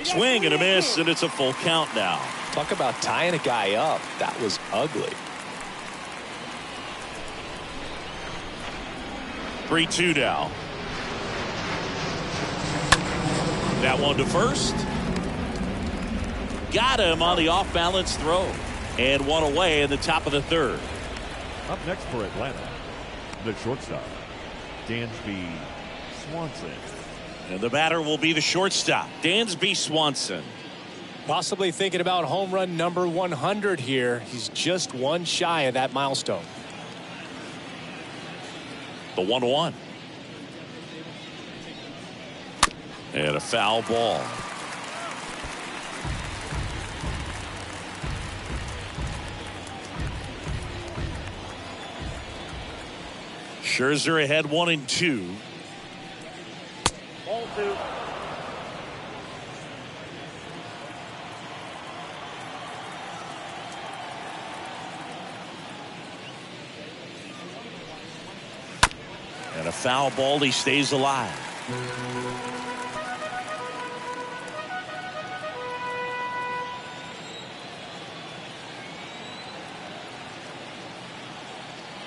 B: Swing and a miss, and it's a full count now.
G: Talk about tying a guy up. That was ugly.
B: 3-2 now. That one to first. Got him on the off-balance throw. And one away in the top of the third.
F: Up next for Atlanta, the shortstop, Dansby Swanson.
B: And the batter will be the shortstop, Dansby Swanson.
D: Possibly thinking about home run number 100 here. He's just one shy of that milestone.
B: The 1-1. And a foul ball. Scherzer ahead 1-2.
A: Ball 2.
B: And a foul ball. He stays alive.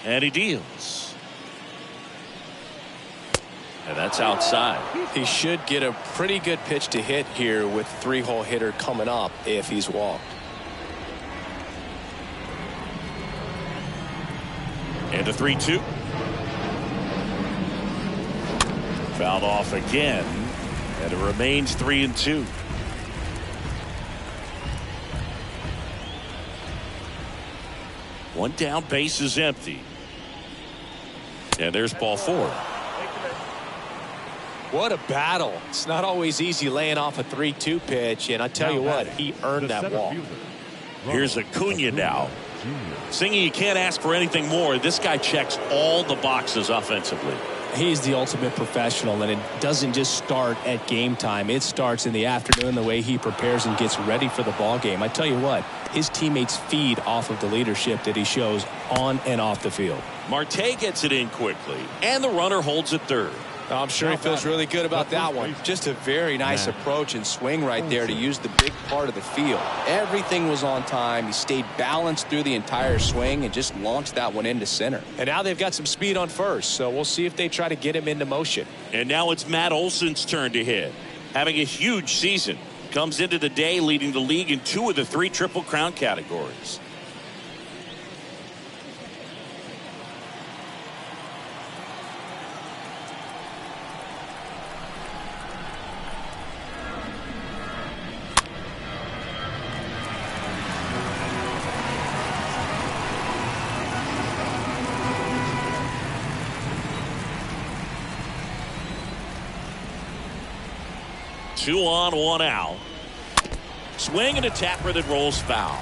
B: And he deals. And that's outside.
D: He should get a pretty good pitch to hit here with 3-hole hitter coming up if he's walked.
B: And a 3-2. Fouled off again. And it remains 3-2. One down, base is empty. And there's ball 4.
D: What a battle. It's not always easy laying off a 3-2 pitch, and I tell you what, he earned that walk.
B: Here's Acuna now. Singing, you can't ask for anything more. This guy checks all the boxes offensively.
D: He's the ultimate professional, and it doesn't just start at game time. It starts in the afternoon, the way he prepares and gets ready for the ball game. I tell you what, his teammates feed off of the leadership that he shows on and off the field.
B: Marte gets it in quickly, and the runner holds at third.
D: I'm sure he feels really good about that one. Just a very nice approach and swing right there to use the big part of the field. Everything was on time. He stayed balanced through the entire swing and just launched that one into center. And now they've got some speed on first, so we'll see if they try to get him into motion.
B: And now it's Matt Olson's turn to hit. Having a huge season. Comes into the day leading the league in 2 of the 3 Triple Crown categories. Two on, 1 out. Swing and a tapper that rolls foul.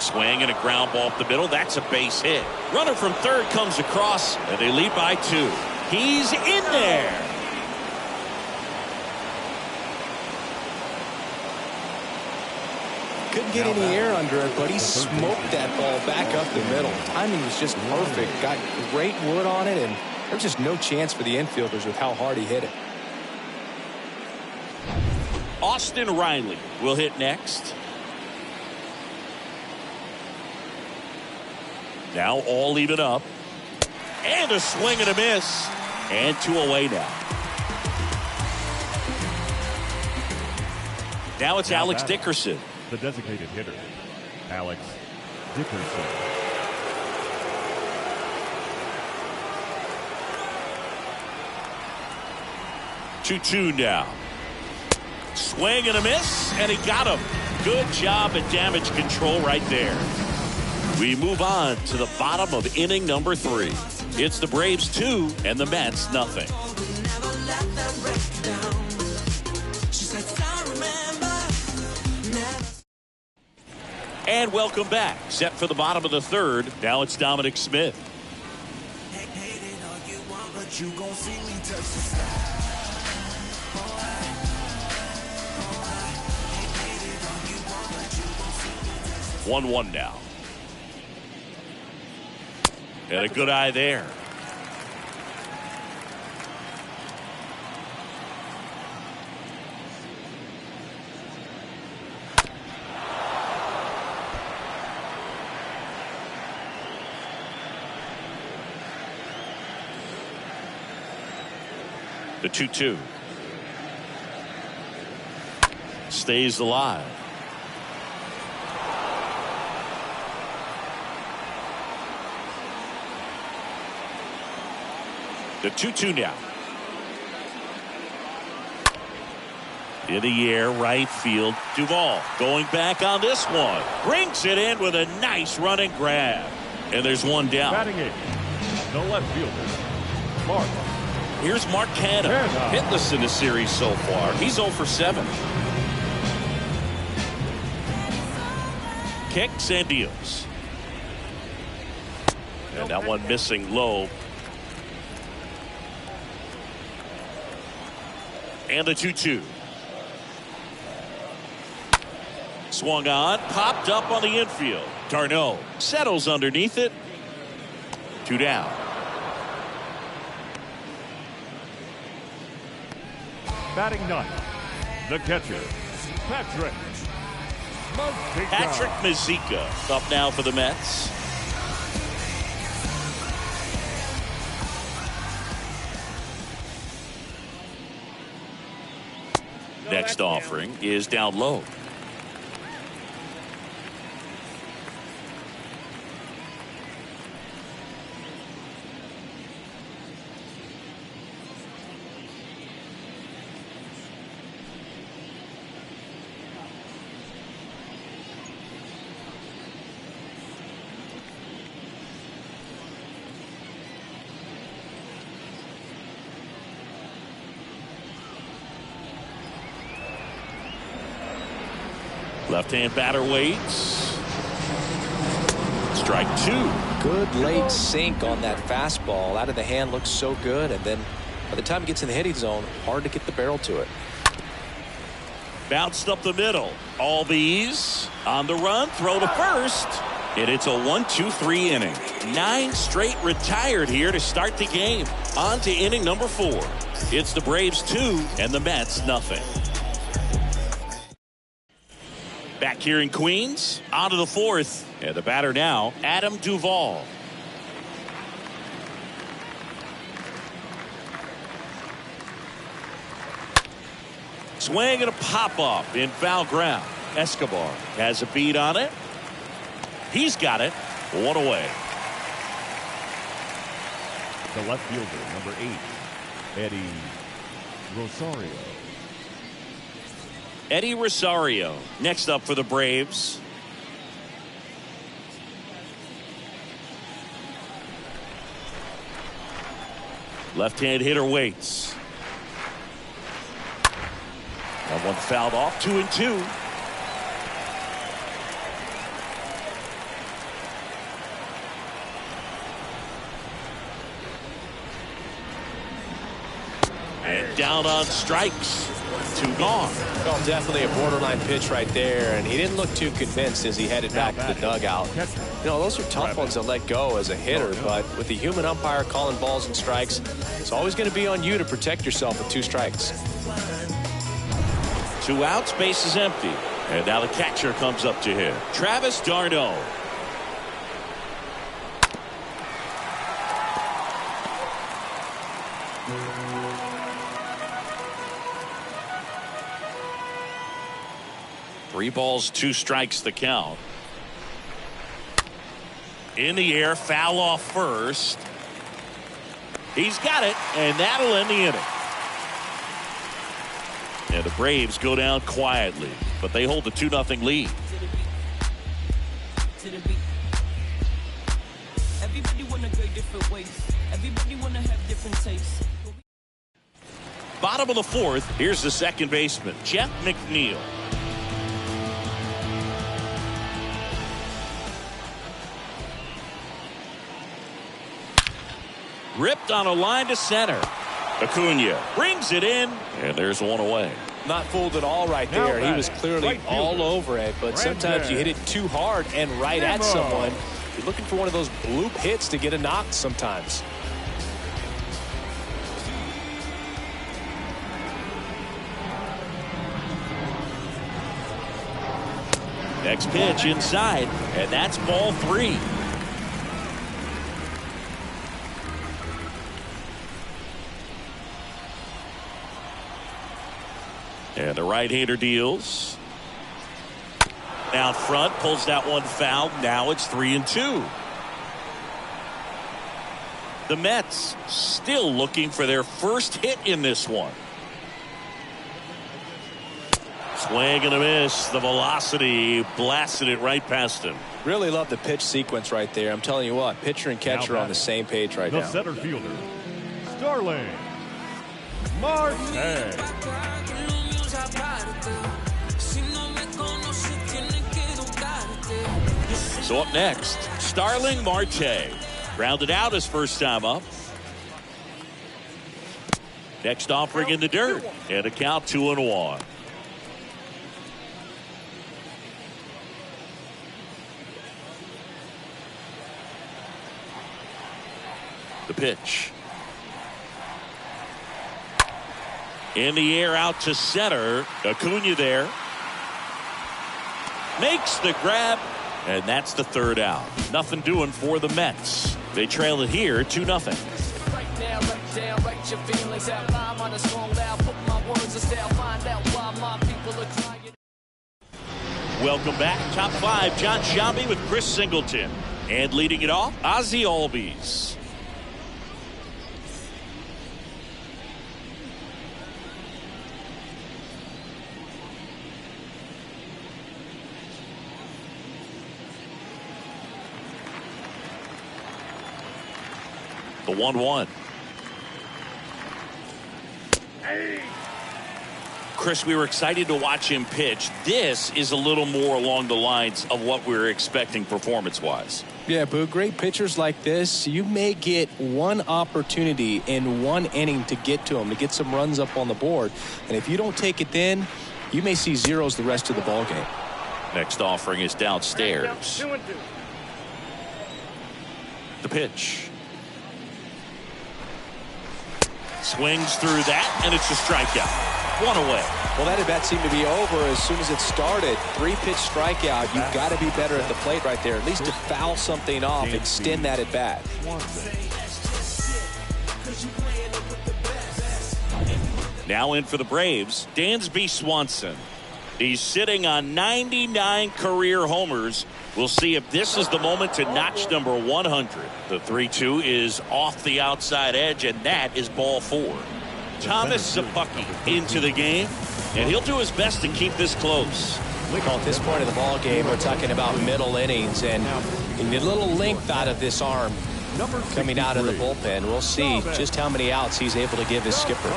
B: Swing and a ground ball up the middle. That's a base hit. Runner from third comes across, and they lead by 2. He's in there.
D: Couldn't get any air under it, but he smoked that ball back up the middle. Timing was just perfect. Got great wood on it, and there's just no chance for the infielders with how hard he hit it.
B: Austin Riley will hit next. Now all even up. And a swing and a miss. And 2 away now. Now it's Alex Dickerson.
F: The designated hitter, Alex Dickerson.
B: Two now. Swing and a miss, and he got him. Good job at damage control right there. We move on to the bottom of inning number 3. It's the Braves 2 and the Mets nothing. And welcome back. Set for the bottom of the 3rd. Now it's Dominic Smith.
E: You gon' see me touch the sky.
B: 1-1 now. And a good eye there. The 2-2. Stays alive. The 2-2 now. In the air, right field. Duvall going back on this one. Brings it in with a nice running grab. And there's one down.
F: Batting it, the left fielder, Mark.
B: Here's Mark Canha. Hitless in the series so far. He's 0 for 7. Kicks and deals. And that one missing low. And the 2-2. Swung on, popped up on the infield. Darno settles underneath it. 2 down.
F: Batting ninth, the catcher, Patrick Mazeika.
B: Patrick Mazeika up now for the Mets. Next offering is down low. Left-hand batter waits. Strike 2.
G: Good late sink on that fastball. Out of the hand looks so good, and then by the time it gets in the hitting zone, hard to get the barrel to it.
B: Bounced up the middle. All these on the run. Throw to first. And it's a 1-2-3 inning. 9 straight retired here to start the game. On to inning number 4. It's the Braves 2 and the Mets nothing. Back here in Queens, on to the 4th. And the batter now, Adam Duvall. Swing and a pop-up in foul ground. Escobar has a beat on it. He's got it. 1 away.
F: The left fielder, number 8, Eddie Rosario.
B: Eddie Rosario next up for the Braves. Left-hand hitter waits. That one fouled off. 2-2. And down on strikes. 2 gone.
D: Well, definitely a borderline pitch right there, and he didn't look too convinced as he headed back to the dugout. You know, those are tough ones to let go as a hitter, but with the human umpire calling balls and strikes, it's always going to be on you to protect yourself with 2 strikes.
B: 2 outs, base is empty. And now the catcher comes up to him. Travis d'Arnaud. Three balls, 2 strikes the count. In the air, foul off first. He's got it, and that'll end the inning. And the Braves go down quietly, but they hold the 2-0 lead.
H: Everybody wanna go different ways. Everybody wanna have different tastes.
B: Bottom of the 4th, here's the second baseman, Jeff McNeil. Ripped on a line to center. Acuna brings it in, and there's 1 away.
D: Not fooled at all right there. He was clearly all over it, but sometimes you hit it too hard and right at someone. You're looking for one of those bloop hits to get a knock sometimes.
B: Next pitch inside, and that's ball 3. And the right-hander deals. Out front, pulls that one foul. Now it's 3-2. The Mets still looking for their first hit in this one. Swing and a miss. The velocity blasted it right past him.
G: Really love the pitch sequence right there. I'm telling you what, pitcher and catcher are on the same page right
F: The
G: now.
F: center fielder, Starling Marte.
B: So up next, Starling Marte. Grounded out his first time up. Next offering in the dirt. And a count 2-1. The pitch. In the air out to center. Acuna there. Makes the grab. And that's the third out. Nothing doing for the Mets. They trail it here 2-0.
H: Right now, right down, write your feelings out loud on a song loud, put my words in style, find out why my people are trying.
B: Welcome back. Top 5, John Shambi with Chris Singleton. And leading it off, Ozzie Albies. The 1-1. Chris, we were excited to watch him pitch. This is a little more along the lines of what we were expecting performance-wise.
G: Yeah, Boo, great pitchers like this, you may get one opportunity in one inning to get to them, to get some runs up on the board. And if you don't take it then, you may see zeros the rest of the ball game.
B: Next offering is downstairs.
A: 2-2.
B: The pitch. Swings through that, and it's a strikeout. One away.
G: Well, that at-bat seemed to be over as soon as it started. 3-pitch strikeout. You've got to be better at the plate right there, at least to foul something off, extend that at-bat.
B: Now in for the Braves, Dansby Swanson. He's sitting on 99 career homers. We'll see if this is the moment to notch number 100. The 3-2 is off the outside edge, and that is ball 4. Thomas Szapucki into the game, and he'll do his best to keep this close.
G: Well, at this point of the ball game, we're talking about middle innings, and a little length out of this arm coming out of the bullpen. We'll see just how many outs he's able to give his skipper.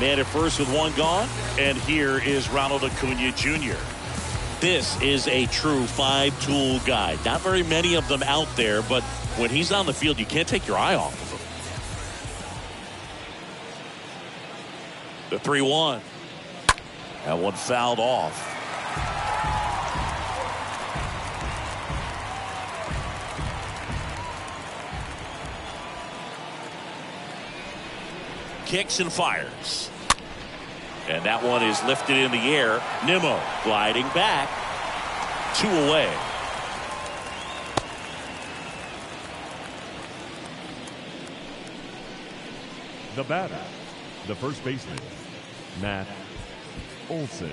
B: Man at first with one gone, and here is Ronald Acuna Jr. This is a true 5-tool guy. Not very many of them out there, but when he's on the field, you can't take your eye off of him. The 3-1. That one fouled off. Kicks and fires. And that one is lifted in the air. Nimmo gliding back. 2 away.
F: The batter, the first baseman, Matt Olson.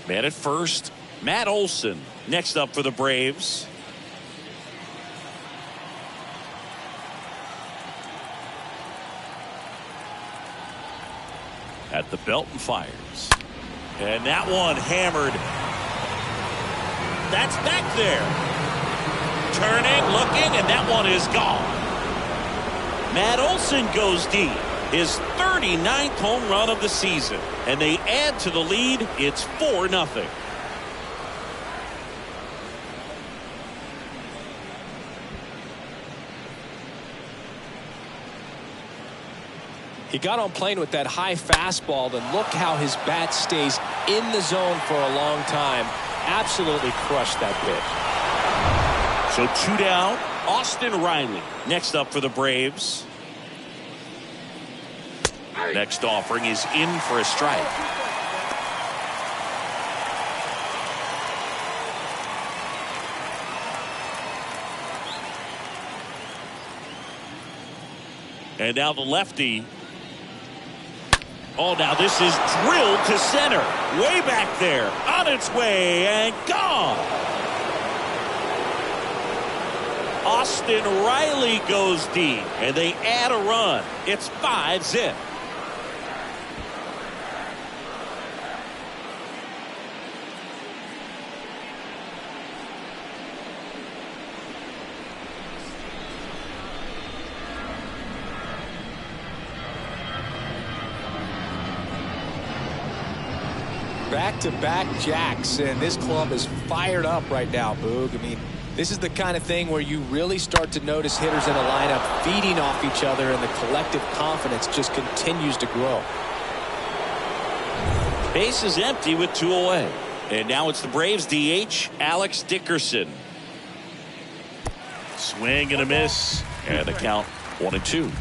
B: Man at first, Matt Olson. Next up for the Braves. At the belt and fires. And that one hammered. That's back there. Turning, looking, and that one is gone. Matt Olson goes deep. His 39th home run of the season. And they add to the lead. It's 4-0.
G: He got on plane with that high fastball, and look how his bat stays in the zone for a long time. Absolutely crushed that pitch.
B: So 2 down. Austin Riley next up for the Braves. Next offering is in for a strike. And now the lefty. Oh, now this is drilled to center. Way back there. On its way and gone. Austin Riley goes deep. And they add a run. It's 5-zip.
G: Back-to-back jacks, and this club is fired up right now, Boog. I mean, this is the kind of thing where you really start to notice hitters in a lineup feeding off each other, and the collective confidence just continues to grow.
B: Base is empty with 2 away. And now it's the Braves DH, Alex Dickerson. Swing and a miss. And the count 1-2.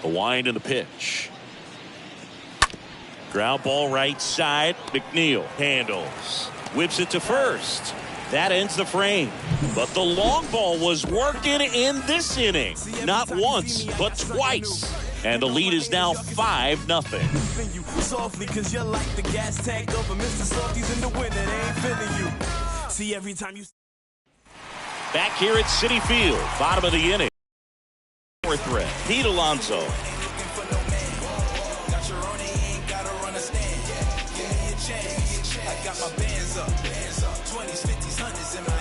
B: The wind and the pitch. Ground ball right side. McNeil handles. Whips it to first. That ends the frame. But the long ball was working in this inning. Not once, but twice. And the lead is now 5-0.
E: Softly, cause you're like the gas tank of a Mr. Softies in the winter. They ain't feeling you. See, every time you.
B: Back here at Citi Field, bottom of the inning. Fourth threat, Pete Alonso.
E: Got my bands up, 20s, 50s, 100s in my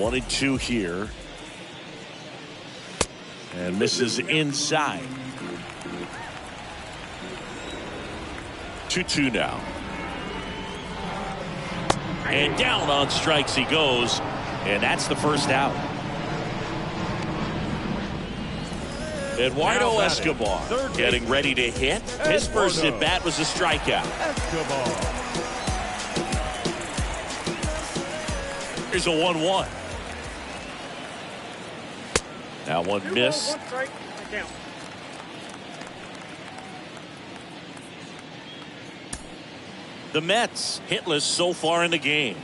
E: hand.
B: 1-2 here. And misses inside. 2-2 now. And down on strikes he goes. And that's the first out. Eduardo Escobar getting ready to hit. His first at bat was a strikeout. Here's a 1-1. Now one miss. The Mets hitless so far in the game.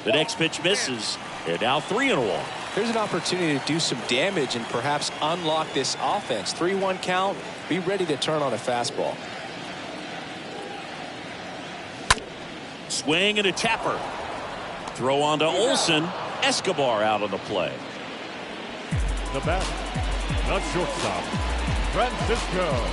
B: The next pitch misses. They're now 3-1.
G: There's an opportunity to do some damage and perhaps unlock this offense. 3-1 count. Be ready to turn on a fastball.
B: Swing and a tapper. Throw on to Olsen. Escobar out on the play.
F: The batter, the shortstop, Francisco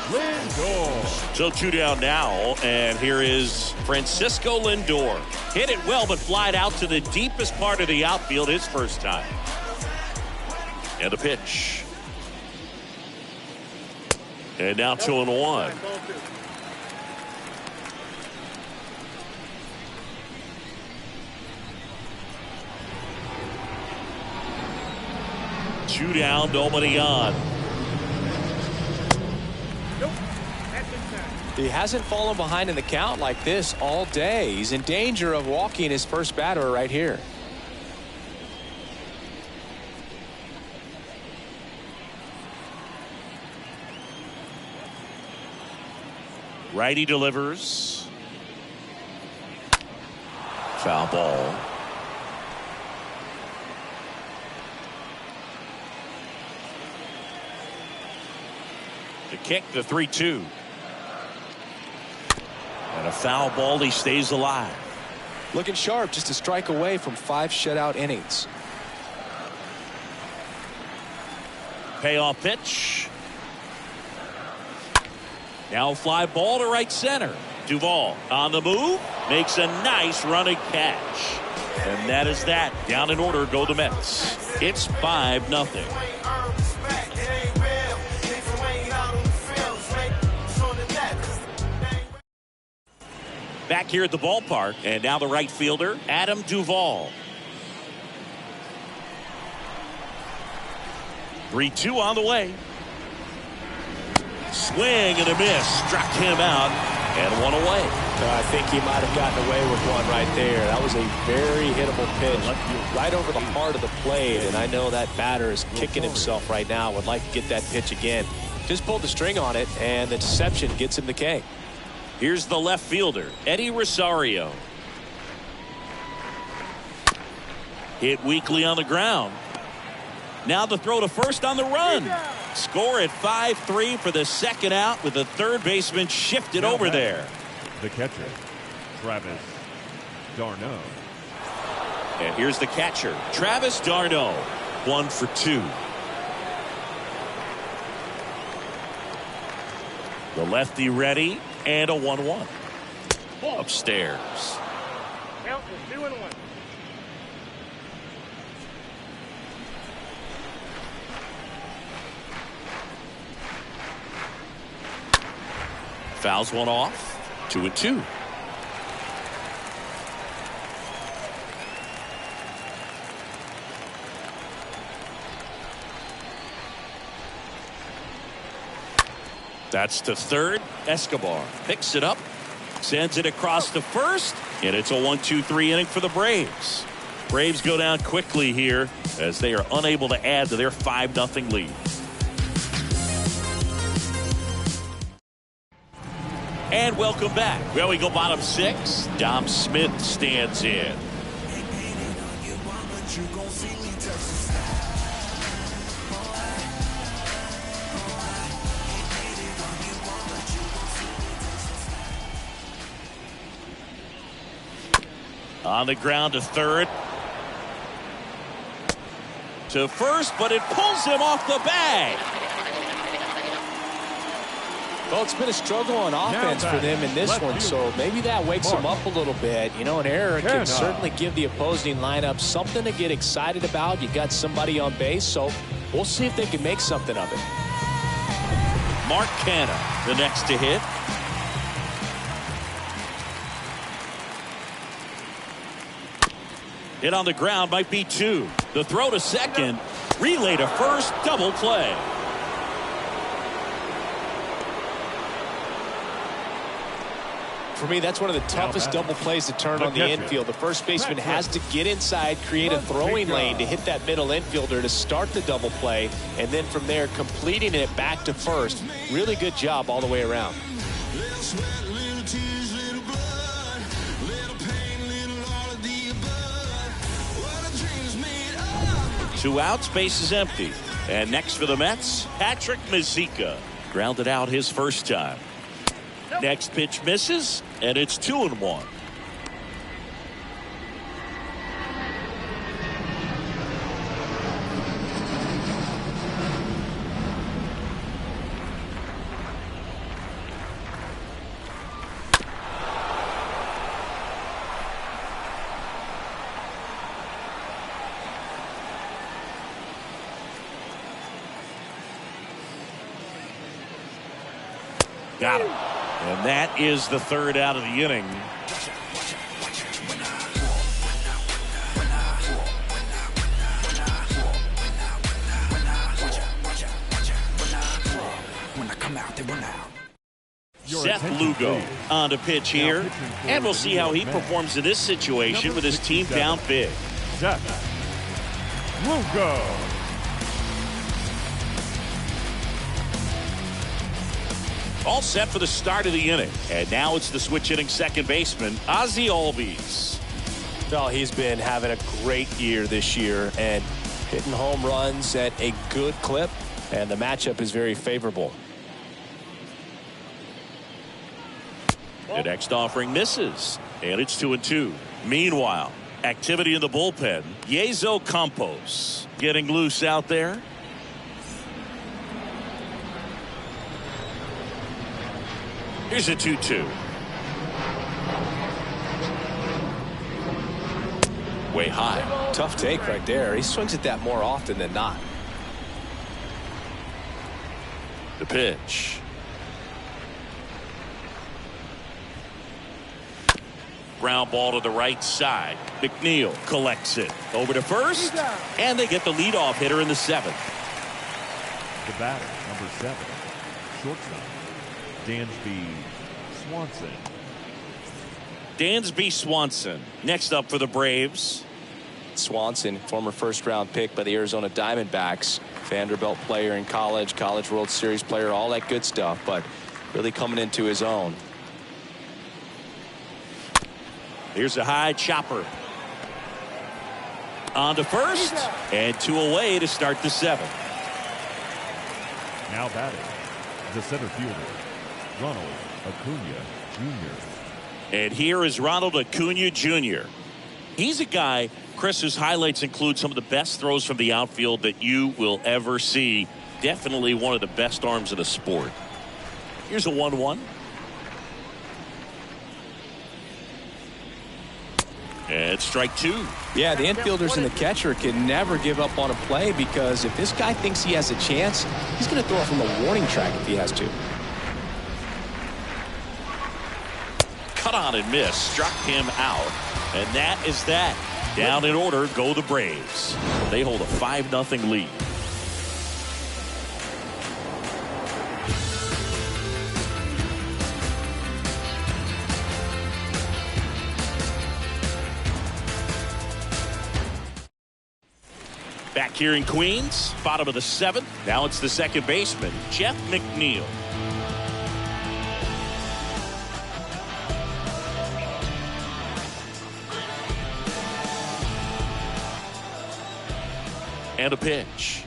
F: Lindor.
B: So 2 down now, and here is Francisco Lindor. Hit it well, but flied out to the deepest part of the outfield his first time. And the pitch. And now 2-1. Two down, nobody on.
G: He hasn't fallen behind in the count like this all day. He's in danger of walking his first batter right here.
B: Righty delivers. Foul ball. The kick, the 3-2. And a foul ball, he stays alive.
G: Looking sharp, just a strike away from 5 shutout innings.
B: Payoff pitch. Now fly ball to right center. Duvall on the move. Makes a nice running catch. And that is that. Down in order go the Mets. It's 5-0. Back here at the ballpark, and now the right fielder, Adam Duvall. 3-2 on the way. Swing and a miss. Struck him out, and one away.
G: I think he might have gotten away with one right there. That was a very hittable pitch. Right over the heart of the plate, and I know that batter is kicking himself right now. Would like to get that pitch again.
D: Just pulled the string on it, and the deception gets him the K.
B: Here's the left fielder, Eddie Rosario. Hit weakly on the ground. Now the throw to first on the run. Score at 5-3 for the second out with the third baseman shifted over there.
F: The catcher, Travis d'Arnaud.
B: And here's the catcher, Travis d'Arnaud. 1 for 2. The lefty ready, and a 1-1. Upstairs.
A: Count is 2-1.
B: Fouls one off. 2-2. That's to third. Escobar picks it up, sends it across to first, and it's a 1-2-3 inning for the Braves. Braves go down quickly here as they are unable to add to their 5-0 lead. And welcome back. Well, we go bottom 6. Dom Smith stands in. On the ground to third. To first, but it pulls him off the bag.
D: Well, it's been a struggle on offense for them in this one, so maybe that wakes them up a little bit. You know, an error can certainly give the opposing lineup something to get excited about. You got somebody on base, so we'll see if they can make something of it.
B: Mark Canha, the next to hit. Hit on the ground, might be 2. The throw to second, relay to first, double play.
D: For me, that's one of the toughest double plays to turn on the infield. The first baseman has to get inside, create a throwing lane to hit that middle infielder to start the double play, and then from there completing it back to first. Really good job all the way around.
E: Little sweat, little tears, little blood, little pain, little all of the above. What a dream's made of.
B: 2 outs, base is empty. And next for the Mets, Patrick Mazeika. Grounded out his first time. Next pitch misses, and it's 2-1. Got him. And that is the third out of the inning. Seth Lugo on to pitch here. And we'll see how he performs in this situation with his team down big.
F: Seth Lugo.
B: All set for the start of the inning. And now it's the switch hitting second baseman, Ozzie Albies.
D: Well, he's been having a great year this year and hitting home runs at a good clip. And the matchup is very favorable.
B: The next offering misses. And it's 2-2. Meanwhile, activity in the bullpen. Yezo Campos getting loose out there. Here's a 2-2. Way high.
D: Tough take right there. He swings at that more often than not.
B: The pitch. Ground ball to the right side. McNeil collects it. Over to first. And they get the leadoff hitter in the 7th.
F: The batter, number 7, shortstop, Dansby Swanson.
B: Dansby Swanson next up for the Braves.
D: Swanson, former first-round pick by the Arizona Diamondbacks,
G: Vanderbilt player in college, College World Series player, all that good stuff, but really coming into his own.
B: Here's a high chopper. On to first, and 2 away to start the 7th.
F: Now batting, the center fielder, Ronald Acuna Jr.
B: And here is Ronald Acuna Jr. He's a guy, Chris, whose highlights include some of the best throws from the outfield that you will ever see. Definitely one of the best arms in the sport. Here's a 1-1. And strike 2.
G: Yeah, the infielders and the catcher can never give up on a play, because if this guy thinks he has a chance, he's going to throw it from a warning track if he has to.
B: Cut on and miss. Struck him out. And that is that. Down in order go the Braves. They hold a 5-0 lead. Back here in Queens, bottom of the 7th. Now it's the second baseman, Jeff McNeil. And a pitch.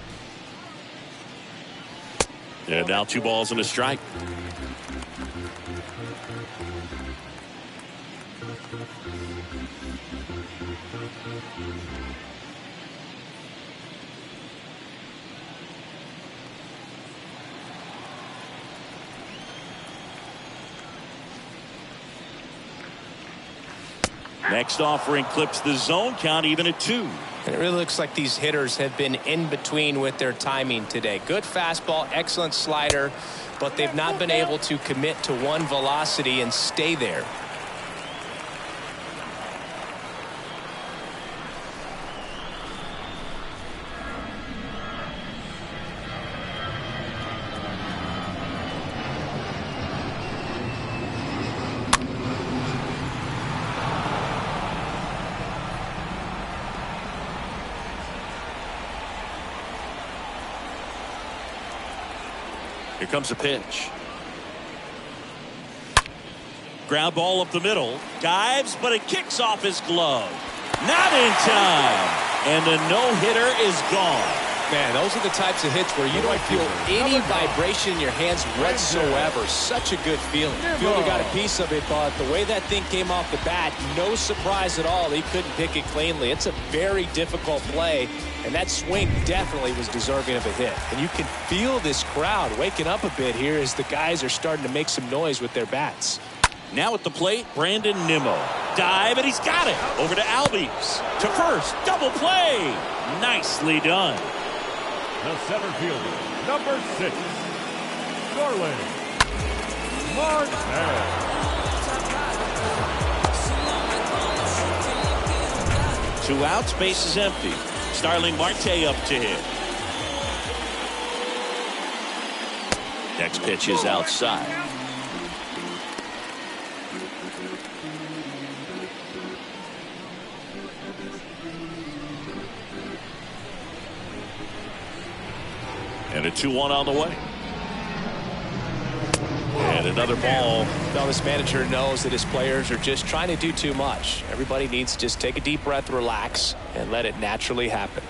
B: And now 2 balls and a strike. Next offering clips the zone count even at 2.
D: And it really looks like these hitters have been in between with their timing today. Good fastball, excellent slider, but they've not been able to commit to one velocity and stay there.
B: Here comes a pitch. Ground ball up the middle. Dives, but it kicks off his glove. Not in time. And the no-hitter is gone.
G: Man, those are the types of hits where you don't feel any vibration in your hands whatsoever. Such a good feeling.
D: Fielder got a piece of it, but the way that thing came off the bat, no surprise at all. He couldn't pick it cleanly. It's a very difficult play, and that swing definitely was deserving of a hit. And you can feel this crowd waking up a bit here as the guys are starting to make some noise with their bats.
B: Now at the plate, Brandon Nimmo. Dive, and he's got it. Over to Albies. To first. Double play. Nicely done.
F: The center fielder, number 6, Starling Marte.
B: 2 outs, base is empty. Starling Marte up to hit. Next pitch is outside. And a 2-1 on the way. And another ball.
D: Now this manager knows that his players are just trying to do too much. Everybody needs to just take a deep breath, relax, and let it naturally happen.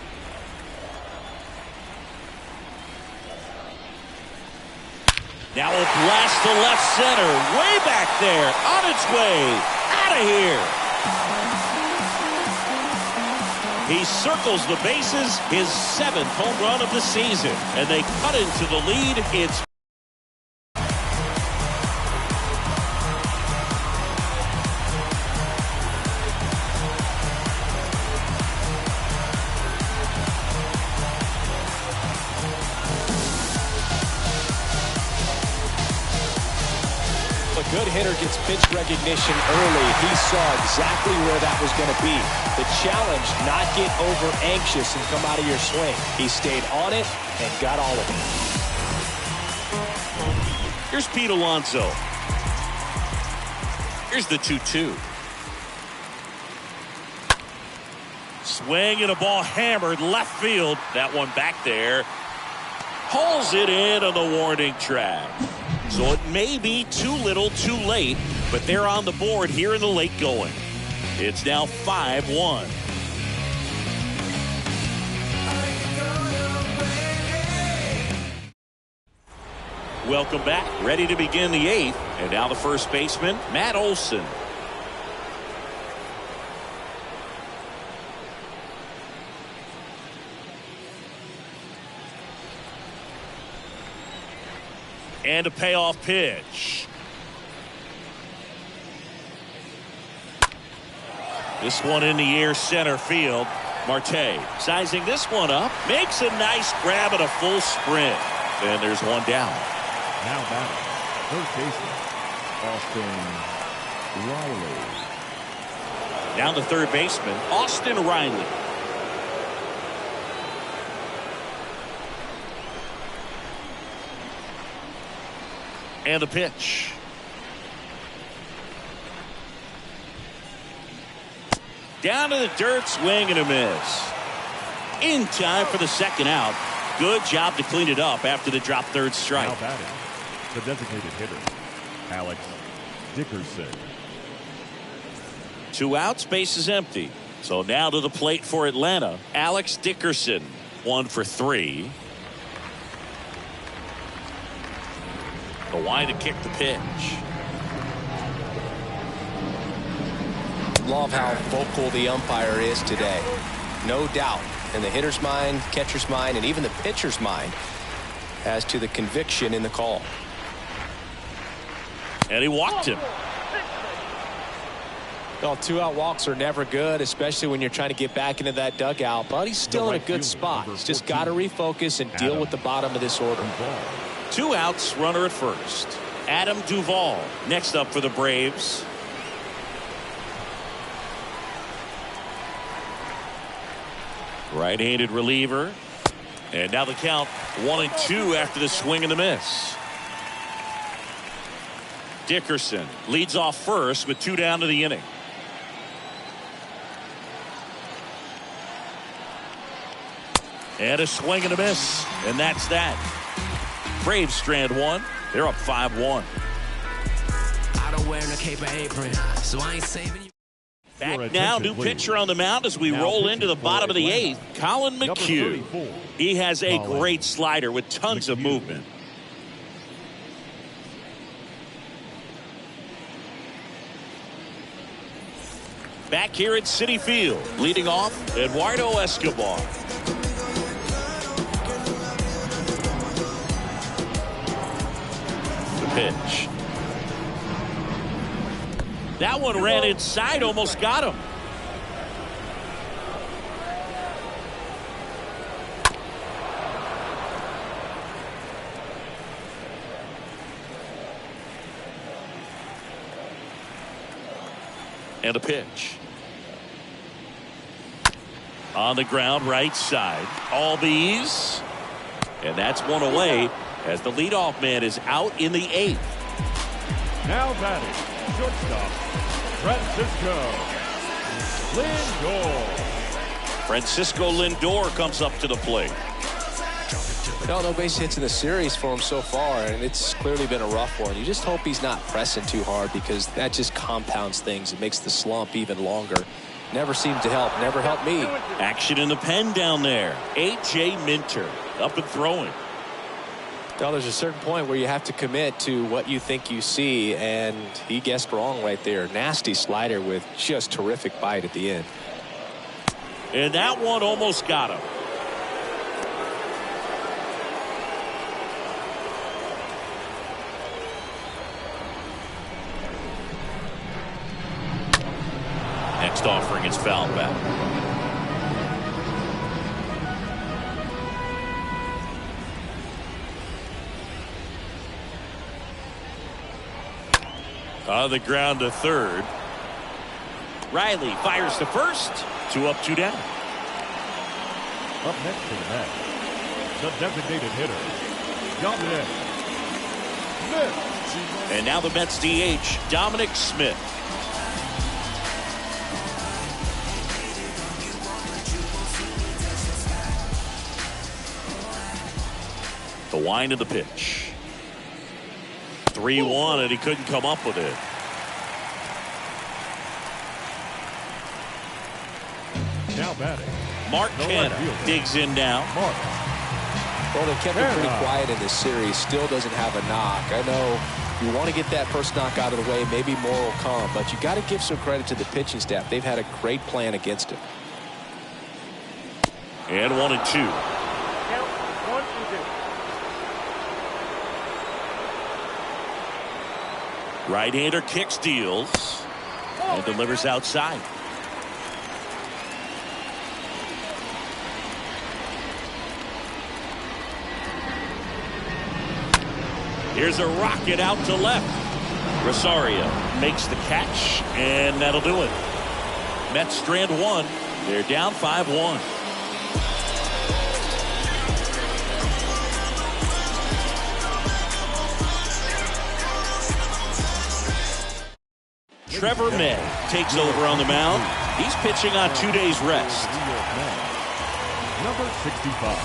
B: Now a blast to left center. Way back there. On its way. Out of here. He circles the bases, his 7th home run of the season, and they cut into the lead. It's
D: A good hitter gets pitch recognition early. He saw exactly where that was going to be. The challenge, not get over anxious and come out of your swing. He stayed on it and got all of it.
B: here's Pete Alonso. Here's the 2-2. Swing and a ball hammered left field. That one back there. Pulls it in on the warning track. So it may be too little too late, but they're on the board here in the late going. It's now 5-1. Welcome back. Ready to begin the 8th. And now the first baseman, Matt Olson. And a payoff pitch. This one in the air, center field. Marte sizing this one up. Makes a nice grab at a full sprint. And there's one down.
F: Now batting, first baseman, Austin Riley.
B: Down the third baseman, Austin Riley. And the pitch. Down to the dirt, swing and a miss. In time for the second out. Good job to clean it up after the drop third strike.
F: Now batting, the designated hitter, Alex Dickerson.
B: 2 outs, base is empty. So now to the plate for Atlanta, Alex Dickerson. 1 for 3. The line to kick the pitch.
G: Love how vocal the umpire is today. No doubt in the hitter's mind, catcher's mind, and even the pitcher's mind as to the conviction in the call.
B: And he walked him.
D: Well, 2-out walks are never good, especially when you're trying to get back into that dugout. But he's still in a good spot. He's just got to refocus and deal with the bottom of this order.
B: 2 outs, runner at first. Adam Duvall next up for the Braves. Right-handed reliever. And now the count 1-2 after the swing and the miss. Dickerson leads off first with 2 down to the inning. And a swing and a miss. And that's that. Braves strand 1. They're up 5-1.
H: I don't wear no cape or apron, so I ain't saving you.
B: Back now, new pitcher on the mound as we roll into the bottom of the 8th. Colin McHugh. He has a great slider with tons of movement. Back here at Citi Field, leading off, Eduardo Escobar. The pitch. That one ran inside, almost got him. And a pitch. On the ground, right side. All bees. And that's one away as the leadoff man is out in the 8th.
F: Now batting, shortstop, Francisco Lindor.
B: Francisco Lindor comes up to the plate.
G: No base hits in the series for him so far, and it's clearly been a rough one. You just hope he's not pressing too hard because that just compounds things. It makes the slump even longer. Never seemed to help. Never helped me.
B: Action in the pen down there. A.J. Minter up and throwing.
D: Well, there's a certain point where you have to commit to what you think you see, and he guessed wrong right there. Nasty slider with just terrific bite at the end.
B: And that one almost got him. Next offering is foul back. On the ground to third. Riley fires to first. 2 up, 2 down.
F: Up next to the bat, the designated hitter, Dominic Smith.
B: And now the Mets DH, Dominic Smith. The wind of the pitch. 3-1, and he couldn't come up with it.
F: Now batting.
B: Mark Canha digs in now.
F: Mark.
G: Well, they kept it pretty quiet in this series. Still doesn't have a knock. I know you want to get that first knock out of the way. Maybe more will come, but you got to give some credit to the pitching staff. They've had a great plan against it.
B: And 1-2.
A: Count 1-2.
B: Right-hander kicks, deals, and delivers outside. Here's a rocket out to left. Rosario makes the catch, and that'll do it. Mets strand one. They're down 5-1. Trevor May takes over on the mound. He's pitching on 2 days rest.
F: New York Mets. Number 65.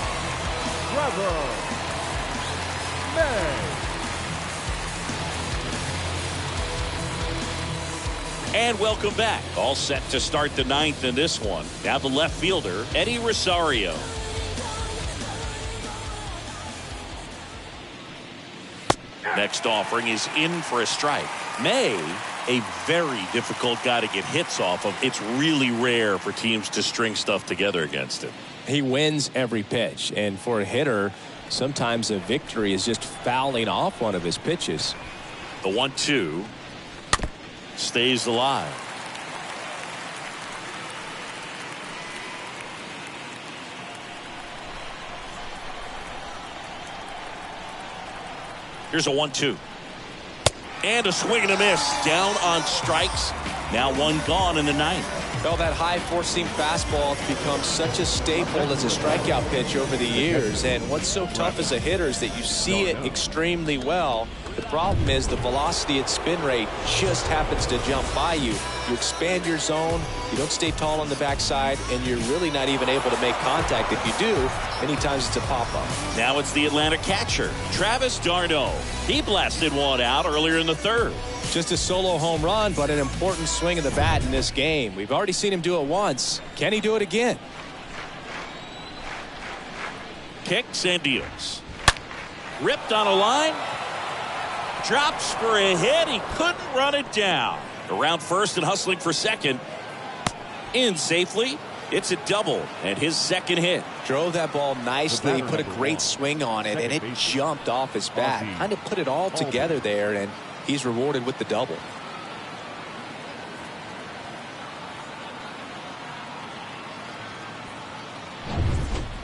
F: Trevor May.
B: And welcome back. All set to start the ninth in this one. Now the left fielder, Eddie Rosario. Next offering is in for a strike. May, a very difficult guy to get hits off of. It's really rare for teams to string stuff together against him.
D: He wins every pitch, and for a hitter, sometimes a victory is just fouling off one of his pitches.
B: The 1-2 stays alive. Here's a 1-2. And a swing and a miss. Down on strikes. Now one gone in the ninth.
G: Well, that high four-seam fastball has become such a staple as a strikeout pitch over the years. And what's so tough as a hitter is that you see it extremely well. The problem is the velocity and spin rate just happens to jump by you. You expand your zone, you don't stay tall on the backside, and you're really not even able to make contact. If you do, many times it's a pop-up.
B: Now it's the Atlanta catcher, Travis d'Arnaud. He blasted one out earlier in the third.
D: Just a solo home run, but an important swing of the bat in this game. We've already seen him do it once. Can he do it again?
B: Kicks and deals. Ripped on a line. Drops for a hit. He couldn't run it down. Around first and hustling for second. In safely. It's a double and his second hit.
G: Drove that ball nicely, put a great swing on it, and it jumped off his bat. Kind of put it all together there, and he's rewarded with the double.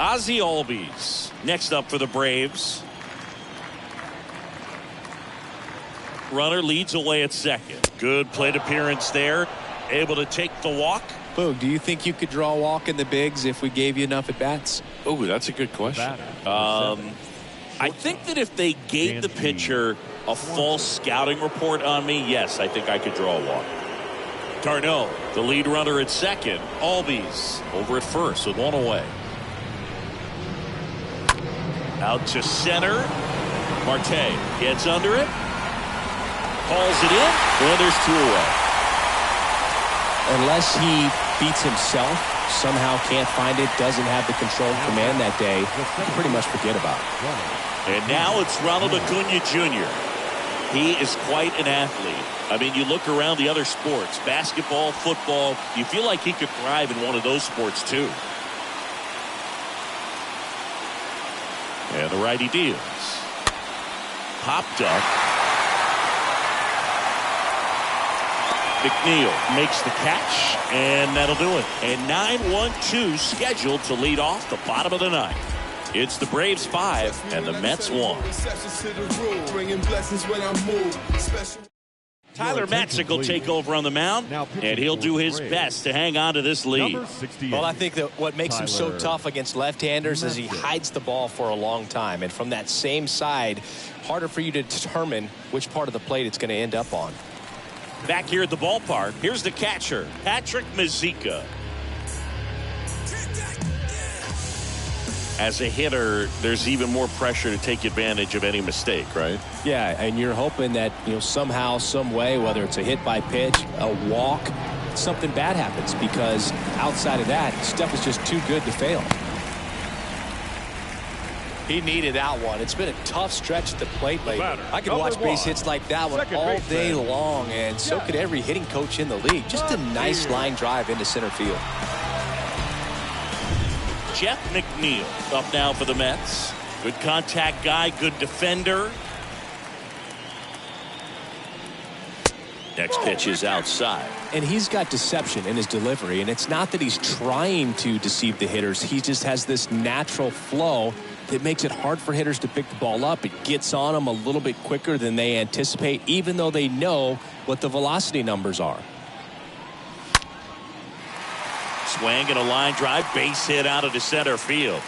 B: Ozzie Albies next up for the Braves. Runner leads away at second. Good plate appearance there. Able to take the walk.
G: Boog, do you think you could draw a walk in the bigs if we gave you enough at bats?
B: Oh, that's a good question. I think that if they gave the pitcher a false scouting report on me, yes, I think I could draw a walk. d'Arnaud, the lead runner at second. Albies over at first with one away. Out to center. Marte gets under it. Calls it in. And there's two away.
D: Unless he beats himself, somehow can't find it, doesn't have the control command that day, you pretty much forget about it.
B: And now it's Ronald Acuna Jr. He is quite an athlete. I mean, you look around the other sports, basketball, football, you feel like he could thrive in one of those sports too. And the righty deals. Popped up. McNeil makes the catch, and that'll do it. And 9-1-2 scheduled to lead off the bottom of the ninth. It's the Braves 5 and the Mets 1. Tyler Matzik will take over on the mound, and he'll do his best to hang on to this lead.
D: Well, I think that what makes him so tough against left-handers is he hides the ball for a long time. And from that same side, harder for you to determine which part of the plate it's going to end up on.
B: Back here at the ballpark, here's the catcher, Patrick Mazeika. as a hitter, there's even more pressure to take advantage of any mistake, right?
D: Yeah, and you're hoping that, somehow, some way, whether it's a hit by pitch, a walk, something bad happens, because outside of that, stuff is just too good to fail. He needed that one. It's been a tough stretch at the plate lately. I could watch base hits like that one all day long, and so could every hitting coach in the league. Just a nice line drive into center field.
B: Jeff McNeil up now for the Mets. Good contact guy, good defender. Next pitch is outside.
D: And he's got deception in his delivery, and it's not that he's trying to deceive the hitters. He just has this natural flow that makes it hard for hitters to pick the ball up. It gets on them a little bit quicker than they anticipate, even though they know what the velocity numbers are.
B: Swing and a line drive, base hit out of the center field.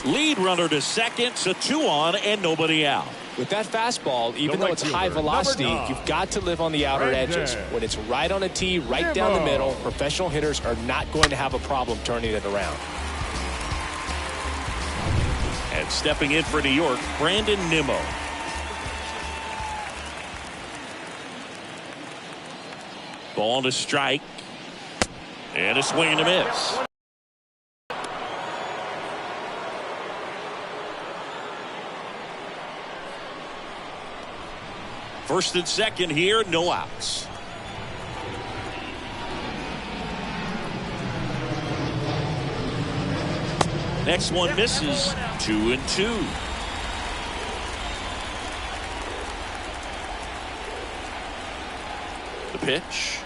B: Lead runner to second, so 2 on and nobody out.
D: With that fastball, even though it's high velocity, you've got to live on the outer edges. When it's right on a tee, right down the middle, professional hitters are not going to have a problem turning it around.
B: And stepping in for New York, Brandon Nimmo. Ball to strike. And a swing and a miss. First and second here, no outs. Next one misses, 2-2. The pitch.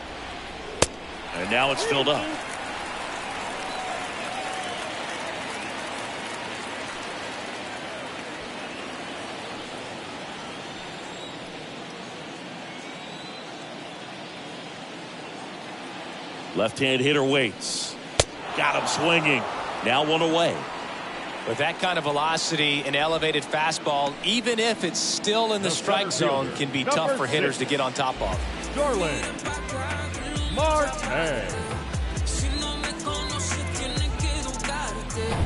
B: And now it's filled up. Left-hand hitter waits. Got him swinging. Now 1 away.
D: With that kind of velocity, an elevated fastball, even if it's still in the strike zone, can be tough for hitters to get on top of.
F: Starling Marte.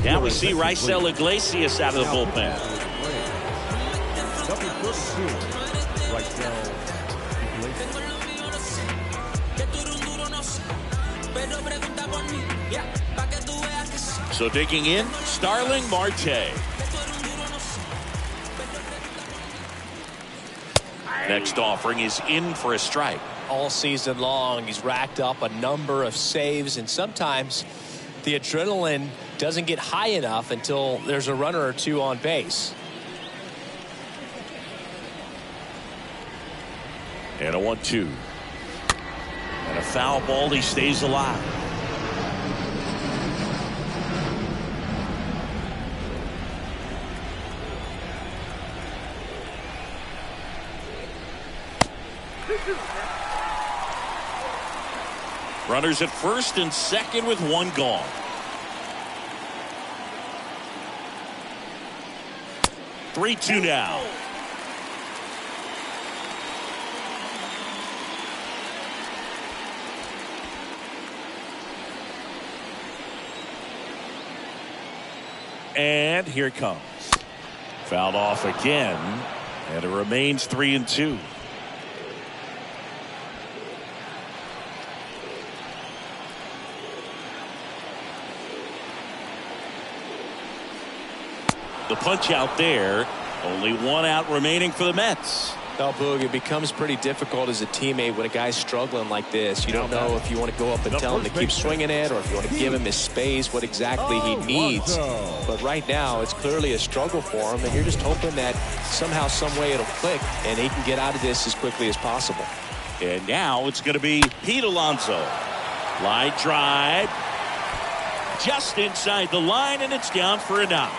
B: Now we see Raisel Iglesias out of the bullpen.
F: Double foot 2. Raisel Iglesias.
B: So digging in, Starling Marte. Next offering is in for a strike.
D: All season long, he's racked up a number of saves, and sometimes the adrenaline doesn't get high enough until there's a runner or two on base.
B: And a 1-2. And a foul ball, he stays alive. Runners at first and second with 1 gone. Three-two now. And here it comes. Fouled off again, and it remains 3-2. The punch out there. Only 1 out remaining for the Mets.
D: Now, Boog, it becomes pretty difficult as a teammate when a guy's struggling like this. You don't know if you want to go up and tell him to keep swinging it, or if you want to give him his space, what exactly he needs. But right now, it's clearly a struggle for him, and you're just hoping that somehow, some way it'll click, and he can get out of this as quickly as possible.
B: And now it's going to be Pete Alonso. Line drive. Just inside the line, and it's down for a knock.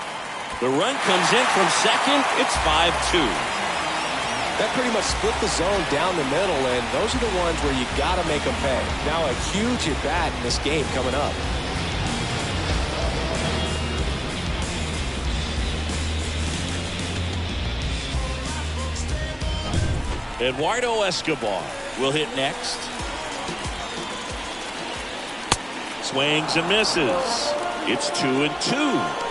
B: The run comes in from second. It's 5-2.
D: That pretty much split the zone down the middle, and those are the ones where you got to make them pay. Now a huge at-bat in this game coming up.
B: Eduardo Escobar will hit next. Swings and misses. It's 2-2.